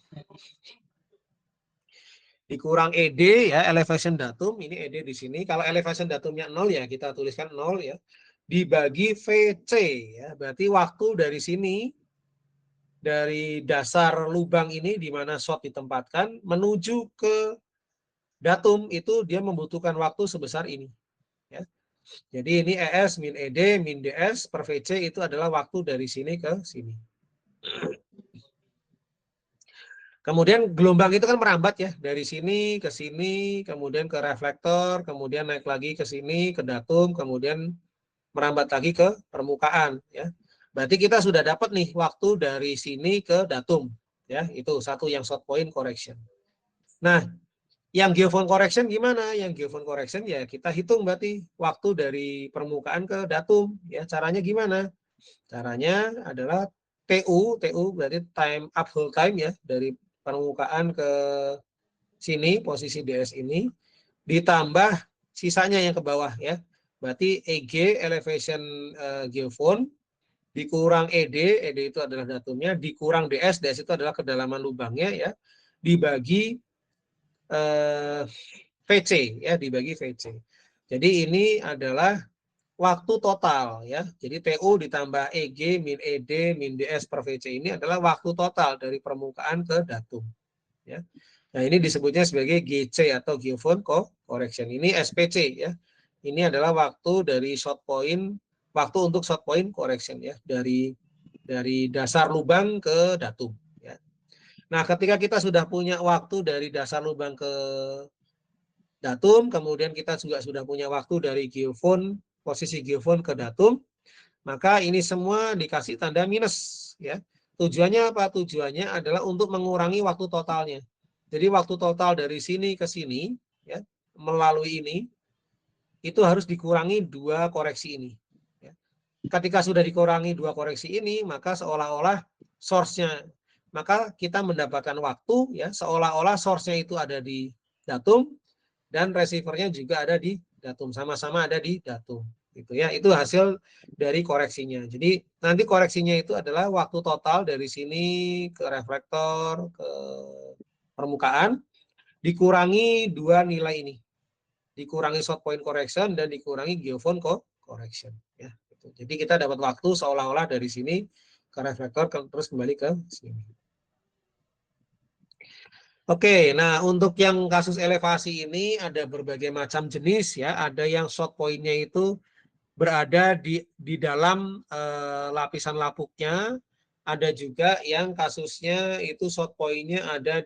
ED ya, elevation datum, ini ED di sini. Kalau elevation datumnya 0 ya kita tuliskan 0 ya. Dibagi VC ya, berarti waktu dari sini dari dasar lubang ini di mana shot ditempatkan menuju ke datum itu dia membutuhkan waktu sebesar ini ya. Jadi ini ES min ED min DS per VC itu adalah waktu dari sini ke sini. Kemudian gelombang itu kan merambat ya, dari sini ke sini, kemudian ke reflektor, kemudian naik lagi ke sini, ke datum, kemudian merambat lagi ke permukaan. Ya. Berarti kita sudah dapat nih waktu dari sini ke datum. Ya, itu satu yang short point correction. Nah, yang geophone correction gimana? Yang geophone correction ya kita hitung berarti waktu dari permukaan ke datum. Ya, caranya gimana? Caranya adalah TU berarti time up whole time ya, dari permukaan ke sini posisi DS ini ditambah sisanya yang ke bawah ya. Berarti EG elevation geophone dikurang ED itu adalah datumnya, dikurang DS itu adalah kedalaman lubangnya ya, dibagi VC ya, dibagi VC. Jadi ini adalah waktu total ya. Jadi TU ditambah EG min ED min DS per VC ini adalah waktu total dari permukaan ke datum ya. Nah, ini disebutnya sebagai GC atau geophone correction. Ini SPC ya. Ini adalah waktu dari short point, waktu untuk short point correction ya, dari dasar lubang ke datum ya. Nah, ketika kita sudah punya waktu dari dasar lubang ke datum, kemudian kita juga sudah punya waktu dari geophone, posisi geophone ke datum, maka ini semua dikasih tanda minus ya. Tujuannya apa? Tujuannya adalah untuk mengurangi waktu totalnya. Jadi waktu total dari sini ke sini ya, melalui ini itu harus dikurangi dua koreksi ini. Ya. Ketika sudah dikurangi dua koreksi ini, maka seolah-olah source-nya, maka kita mendapatkan waktu ya, seolah-olah source-nya itu ada di datum dan receiver-nya juga ada di datum, sama-sama ada di datum. Gitu ya, itu hasil dari koreksinya. Jadi nanti koreksinya itu adalah waktu total dari sini ke reflektor ke permukaan dikurangi dua nilai ini, dikurangi short point correction dan dikurangi geophone correction ya. Jadi kita dapat waktu seolah-olah dari sini ke reflektor terus kembali ke sini. Oke, nah untuk yang kasus elevasi ini ada berbagai macam jenis ya. Ada yang short point-nya itu berada di dalam lapisan lapuknya. Ada juga yang kasusnya itu short point-nya ada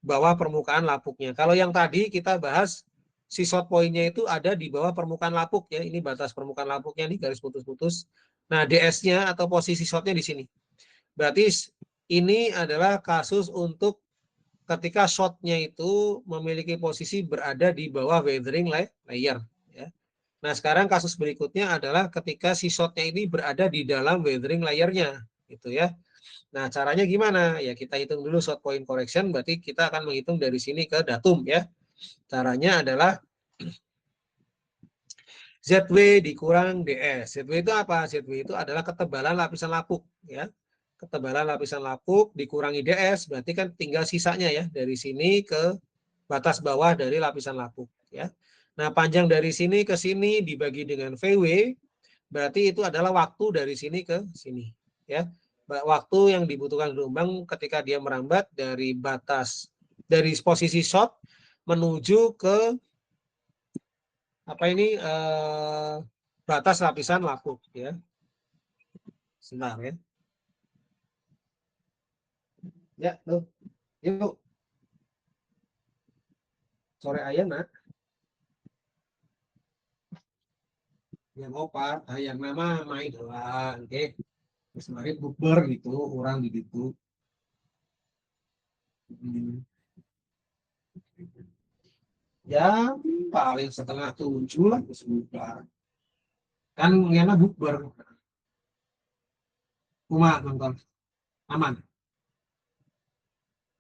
bawah permukaan lapuknya. Kalau yang tadi kita bahas si shot point-nya itu ada di bawah permukaan lapuk ya. Ini batas permukaan lapuknya nih, garis putus-putus. Nah, DS-nya atau posisi shot-nya di sini. Berarti ini adalah kasus untuk ketika shot-nya itu memiliki posisi berada di bawah weathering layer ya. Nah, sekarang kasus berikutnya adalah ketika si shot-nya ini berada di dalam weathering layer-nya gitu ya. Nah, caranya gimana? Ya kita hitung dulu shot point correction, berarti kita akan menghitung dari sini ke datum ya. Caranya adalah ZW dikurang DS. ZW itu apa? ZW itu adalah ketebalan lapisan lapuk ya. Ketebalan lapisan lapuk dikurangi DS, berarti kan tinggal sisanya ya dari sini ke batas bawah dari lapisan lapuk ya. Nah, panjang dari sini ke sini dibagi dengan VW, berarti itu adalah waktu dari sini ke sini ya. Waktu yang dibutuhkan gelombang ketika dia merambat dari posisi shot menuju ke apa ini batas lapisan lapuk ya. Sebentar ya. Ya, tuh. Yuk. Sore ayam nak. Yang opat, yang nama main doang, oke. Terus kemarin bukber gitu, orang di situ. Ya, paling setengah 7 lah, sebentar. Kan ngena bukber. Rumah nonton. Aman.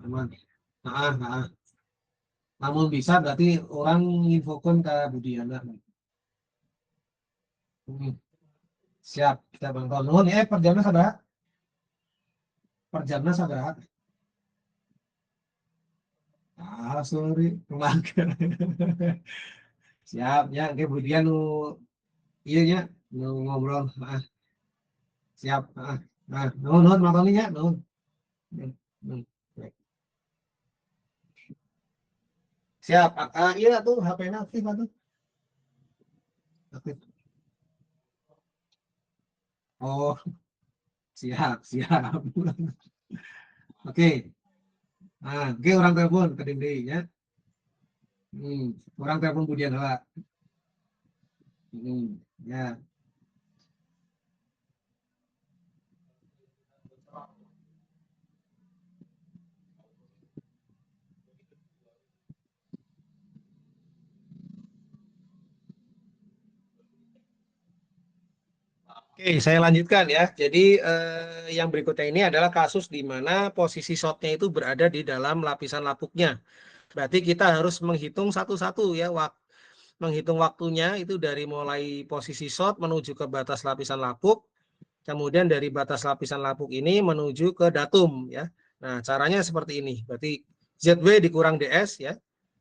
Aman. Nah. Namun bisa berarti orang infokan ke Budiana. Siap, kita bantu. Nuhun ya, per jamnya sabar. Per jamnya sabar. Ah, sorry, kemakan. Siap, ya, oke Budian nu iya ya, nu ngobrol. Siap. Nuhun nontonnya, nuhun. Siap. Iya tuh HP-nya aktif tuh. Aktif. Oh, siap. Oke. Oke orang telepon ke Dindi ya. Orang telepon Budian lah. Ya. Oke, saya lanjutkan ya. Jadi yang berikutnya ini adalah kasus di mana posisi shotnya itu berada di dalam lapisan lapuknya. Berarti kita harus menghitung satu-satu ya, menghitung waktunya itu dari mulai posisi shot menuju ke batas lapisan lapuk, kemudian dari batas lapisan lapuk ini menuju ke datum ya. Nah, caranya seperti ini. Berarti ZW dikurang DS ya,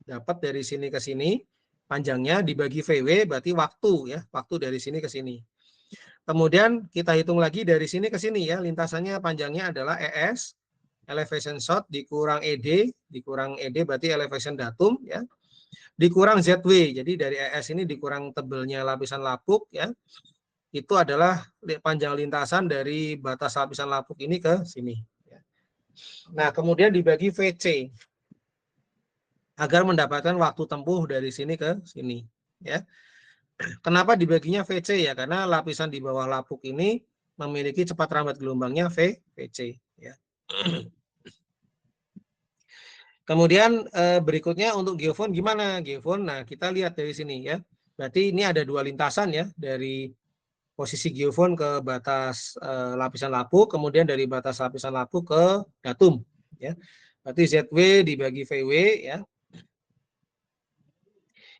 dapat dari sini ke sini, panjangnya dibagi VW berarti waktu ya, waktu dari sini ke sini. Kemudian kita hitung lagi dari sini ke sini ya, lintasannya panjangnya adalah ES, elevation shot, dikurang ED berarti elevation datum ya, dikurang ZW, jadi dari ES ini dikurang tebelnya lapisan lapuk ya, itu adalah panjang lintasan dari batas lapisan lapuk ini ke sini. Nah, kemudian dibagi VC, agar mendapatkan waktu tempuh dari sini ke sini ya. Kenapa dibaginya VC ya? Karena lapisan di bawah lapuk ini memiliki cepat rambat gelombangnya VC ya. Kemudian berikutnya untuk geofon gimana? Geofon, nah kita lihat dari sini ya. Berarti ini ada dua lintasan ya, dari posisi geofon ke batas lapisan lapuk, kemudian dari batas lapisan lapuk ke datum ya. Berarti ZW dibagi VW ya.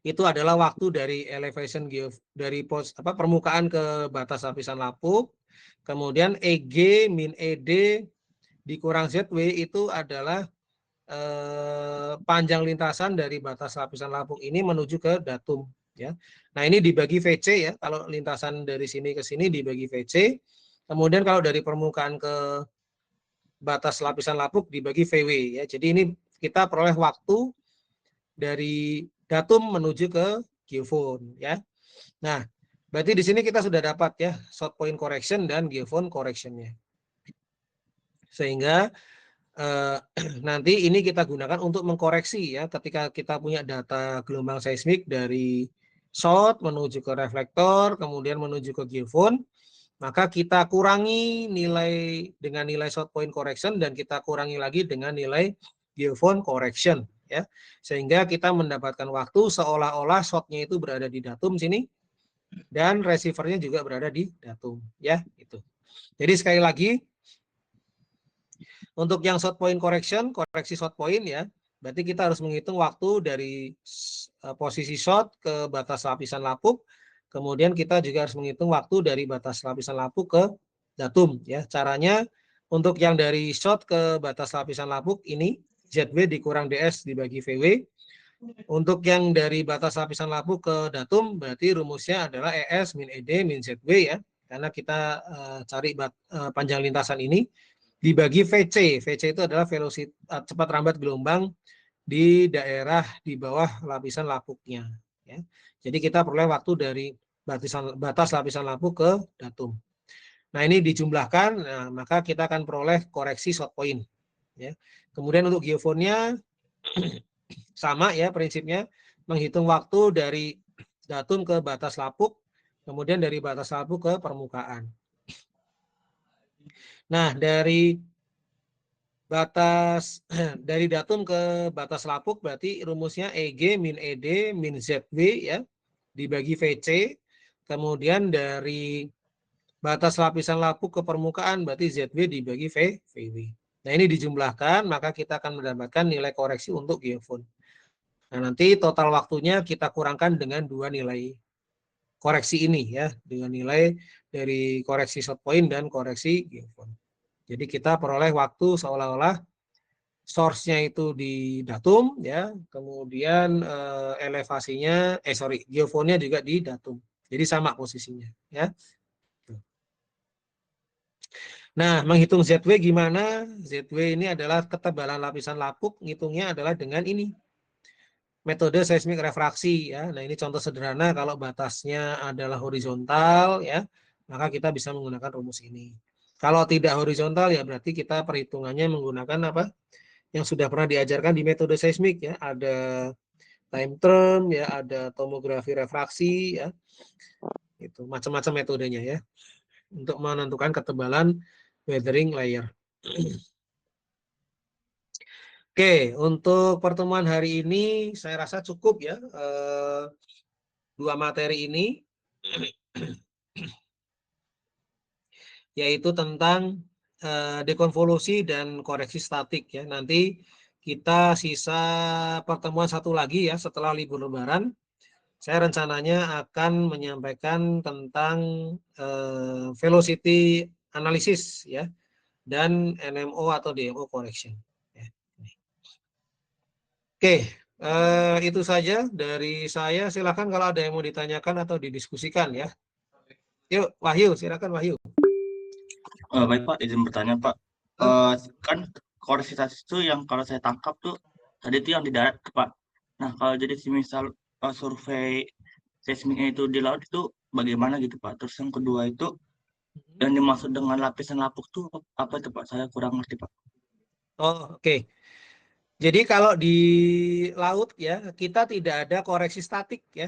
Itu adalah waktu dari elevation dari permukaan ke batas lapisan lapuk. Kemudian EG min ED dikurang ZW itu adalah panjang lintasan dari batas lapisan lapuk ini menuju ke datum ya. Nah, ini dibagi VC ya. Kalau lintasan dari sini ke sini dibagi VC. Kemudian kalau dari permukaan ke batas lapisan lapuk dibagi VW ya. Jadi ini kita peroleh waktu dari datum menuju ke geofon ya. Nah, berarti di sini kita sudah dapat ya shot point correction dan geofon correctionnya. Sehingga nanti ini kita gunakan untuk mengkoreksi ya ketika kita punya data gelombang seismik dari shot menuju ke reflektor, kemudian menuju ke geofone, maka kita kurangi nilai dengan nilai shot point correction dan kita kurangi lagi dengan nilai geofone correction ya. Sehingga kita mendapatkan waktu seolah-olah shotnya itu berada di datum sini dan receivernya juga berada di datum ya itu. Jadi sekali lagi untuk yang shot point correction, koreksi shot point ya, berarti kita harus menghitung waktu dari posisi shot ke batas lapisan lapuk, kemudian kita juga harus menghitung waktu dari batas lapisan lapuk ke datum ya. Caranya untuk yang dari shot ke batas lapisan lapuk ini ZW dikurang DS dibagi VW. Untuk yang dari batas lapisan lapuk ke datum berarti rumusnya adalah ES min ED min ZW ya. Karena kita cari panjang lintasan ini dibagi VC. VC itu adalah velocity cepat rambat gelombang di daerah di bawah lapisan lapuknya. Ya. Jadi kita peroleh waktu dari batas lapisan lapuk ke datum. Nah ini dijumlahkan, nah, maka kita akan peroleh koreksi shot point. Ya. Kemudian untuk geofonnya sama ya prinsipnya, menghitung waktu dari datum ke batas lapuk, kemudian dari batas lapuk ke permukaan. Nah, dari datum ke batas lapuk berarti rumusnya EG min ED min ZW ya dibagi VC. Kemudian dari batas lapisan lapuk ke permukaan berarti ZW dibagi VW. Nah, ini dijumlahkan maka kita akan mendapatkan nilai koreksi untuk geofone. Nah, nanti total waktunya kita kurangkan dengan dua nilai koreksi ini ya, dengan nilai dari koreksi shot point dan koreksi geofone. Jadi kita peroleh waktu seolah-olah source-nya itu di datum ya, kemudian elevasinya geofonnya juga di datum. Jadi sama posisinya ya. Nah, menghitung ZW gimana? ZW ini adalah ketebalan lapisan lapuk, ngitungnya adalah dengan ini. Metode seismik refraksi ya. Nah, ini contoh sederhana kalau batasnya adalah horizontal ya, maka kita bisa menggunakan rumus ini. Kalau tidak horizontal ya berarti kita perhitungannya menggunakan apa? Yang sudah pernah diajarkan di metode seismik ya, ada time term ya, ada tomografi refraksi ya. Itu macam-macam metodenya ya untuk menentukan ketebalan weathering layer. Oke, untuk pertemuan hari ini saya rasa cukup ya, dua materi ini, yaitu tentang dekonvolusi dan koreksi statik ya. Nanti kita sisa pertemuan satu lagi ya setelah libur lebaran. Saya rencananya akan menyampaikan tentang velocity analysis ya dan NMO atau DMO correction. Oke, itu saja dari saya. Silakan kalau ada yang mau ditanyakan atau didiskusikan ya. Yuk, Wahyu, silakan Wahyu. Baik Pak, izin bertanya Pak. Kan koreksi itu yang kalau saya tangkap tuh tadi itu yang di darat Pak. Nah kalau jadi misal survei seismiknya itu di laut itu bagaimana gitu Pak? Terus yang kedua itu yang dimaksud dengan lapisan lapuk tuh apa itu Pak? Saya kurang ngerti Pak. Oh, oke. Jadi kalau di laut ya, kita tidak ada koreksi statik ya.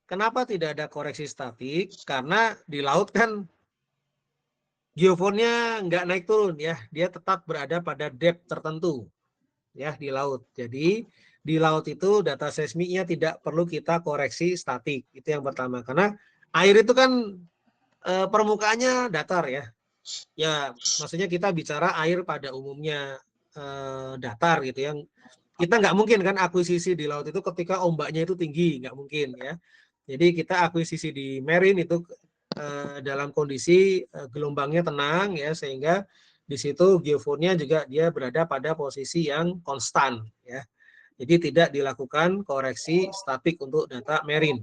Kenapa tidak ada koreksi statik? Karena di laut kan geofonnya nggak naik turun ya, dia tetap berada pada depth tertentu ya di laut. Jadi di laut itu data seismiknya tidak perlu kita koreksi statik. Itu yang pertama. Karena air itu kan permukaannya datar ya. Ya, maksudnya kita bicara air pada umumnya datar gitu yang kita nggak mungkin kan akuisisi di laut itu ketika ombaknya itu tinggi, nggak mungkin ya. Jadi kita akuisisi di marine itu dalam kondisi gelombangnya tenang ya, sehingga di situ geofonnya juga dia berada pada posisi yang konstan ya. Jadi tidak dilakukan koreksi statik untuk data marine.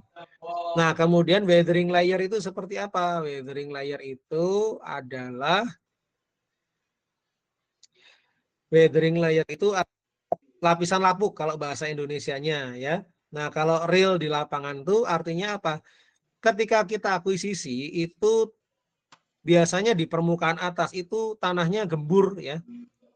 Nah, kemudian weathering layer itu seperti apa? Weathering layer itu adalah lapisan lapuk kalau bahasa Indonesianya ya. Nah, kalau real di lapangan tuh artinya apa? Ketika kita akuisisi itu biasanya di permukaan atas itu tanahnya gembur ya.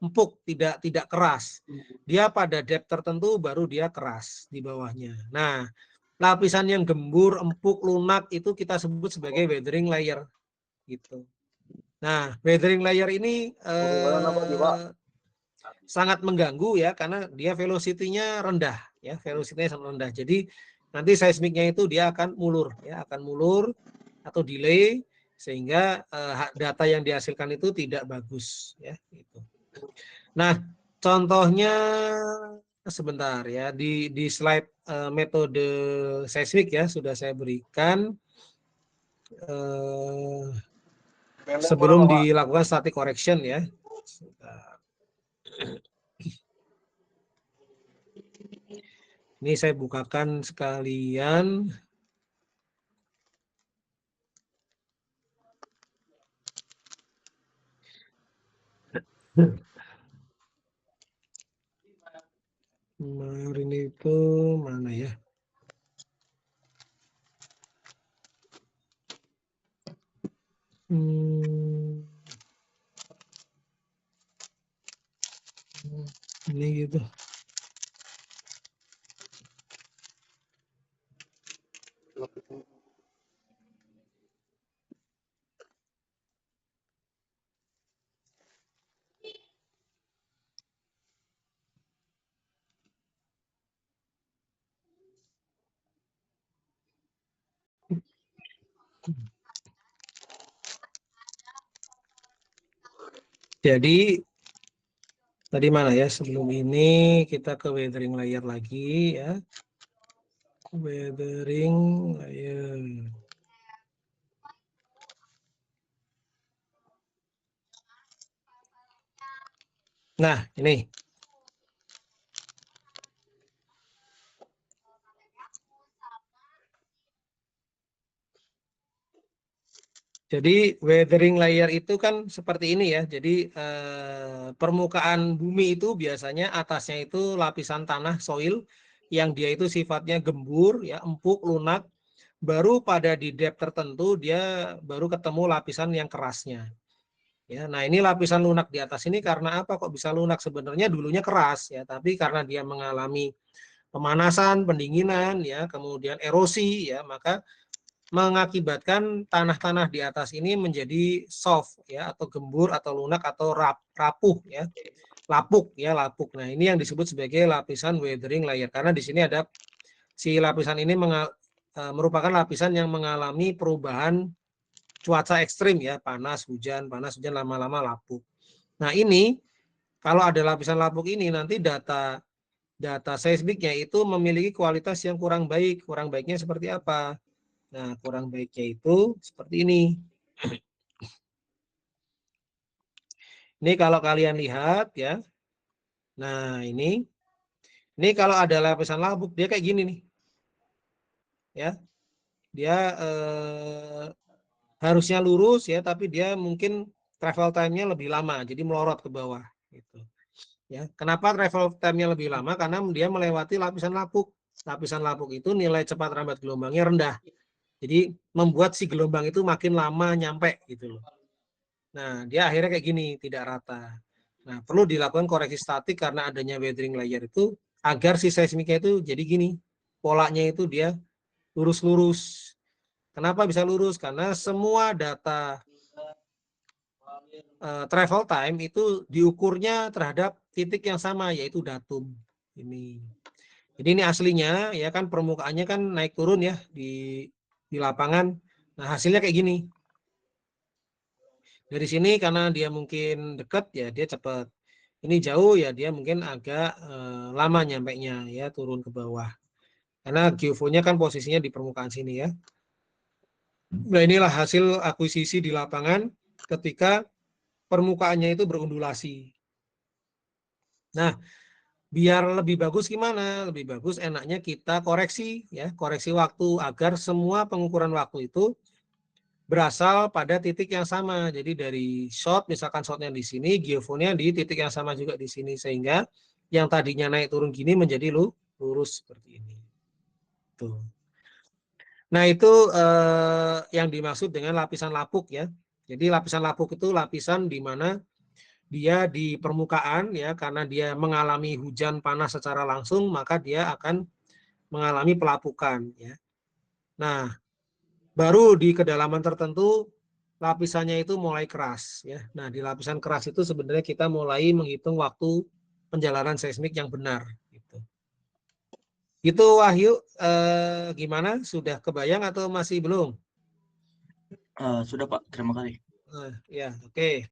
empuk, tidak keras. Dia pada depth tertentu baru dia keras di bawahnya. Nah, lapisan yang gembur, empuk, lunak itu kita sebut sebagai weathering layer gitu. Nah, weathering layer ini sangat mengganggu ya karena dia velocity-nya rendah ya, velocity-nya sangat rendah. Jadi nanti seismiknya itu dia akan mulur ya, akan mulur atau delay sehingga data yang dihasilkan itu tidak bagus ya gitu. Nah, contohnya sebentar ya di slide metode seismik ya sudah saya berikan sebelum dilakukan static correction ya. Ini saya bukakan sekalian. Kemarin itu mana ya? Ini gitu. Jadi tadi mana ya? Sebelum ini kita ke weathering layer lagi ya. Weathering layer. Nah, ini. Jadi weathering layer itu kan seperti ini ya. Jadi permukaan bumi itu biasanya atasnya itu lapisan tanah soil yang dia itu sifatnya gembur ya, empuk, lunak. Baru pada di depth tertentu dia baru ketemu lapisan yang kerasnya. Ya, nah ini lapisan lunak di atas ini karena apa kok bisa lunak? Sebenarnya dulunya keras ya, tapi karena dia mengalami pemanasan, pendinginan ya, kemudian erosi ya, maka mengakibatkan tanah-tanah di atas ini menjadi soft ya atau gembur atau lunak atau rapuh ya. Lapuk ya, lapuk. Nah, ini yang disebut sebagai lapisan weathering layer karena di sini ada si lapisan ini merupakan lapisan yang mengalami perubahan cuaca ekstrim ya, panas, hujan, lama-lama lapuk. Nah, ini kalau ada lapisan lapuk ini nanti data seismiknya itu memiliki kualitas yang kurang baik. Kurang baiknya seperti apa? Nah, kurang baiknya itu seperti ini. Ini kalau kalian lihat ya. Nah, ini kalau ada lapisan lapuk dia kayak gini nih. Ya. Dia harusnya lurus ya, tapi dia mungkin travel time-nya lebih lama, jadi melorot ke bawah gitu. Ya, kenapa travel time-nya lebih lama? Karena dia melewati lapisan lapuk. Lapisan lapuk itu nilai cepat rambat gelombangnya rendah. Jadi membuat si gelombang itu makin lama nyampe gitu loh. Nah, dia akhirnya kayak gini, tidak rata. Nah, perlu dilakukan koreksi statik karena adanya weathering layer itu agar si seismiknya itu jadi gini. Polanya itu dia lurus-lurus. Kenapa bisa lurus? Karena semua data travel time itu diukurnya terhadap titik yang sama, yaitu datum. Ini. Jadi ini aslinya ya kan permukaannya kan naik turun ya di lapangan. Nah, hasilnya kayak gini. Dari sini karena dia mungkin dekat ya dia cepat. Ini jauh ya dia mungkin agak lama nyampainya ya turun ke bawah. Karena geofonya kan posisinya di permukaan sini ya. Nah, inilah hasil akuisisi di lapangan ketika permukaannya itu berundulasi. Nah, biar lebih bagus gimana? Lebih bagus enaknya kita koreksi ya, koreksi waktu agar semua pengukuran waktu itu berasal pada titik yang sama. Jadi dari shot, misalkan shotnya di sini, geofonnya di titik yang sama juga di sini sehingga yang tadinya naik turun gini menjadi lurus seperti ini. Tuh. Nah, itu yang dimaksud dengan lapisan lapuk ya. Jadi lapisan lapuk itu lapisan di mana dia di permukaan ya, karena dia mengalami hujan panas secara langsung, maka dia akan mengalami pelapukan ya. Nah, baru di kedalaman tertentu lapisannya itu mulai keras ya. Nah, di lapisan keras itu sebenarnya kita mulai menghitung waktu penjalanan seismik yang benar gitu. Itu Wahyu, gimana? Sudah kebayang atau masih belum? Sudah Pak, terima kasih. Ya, oke.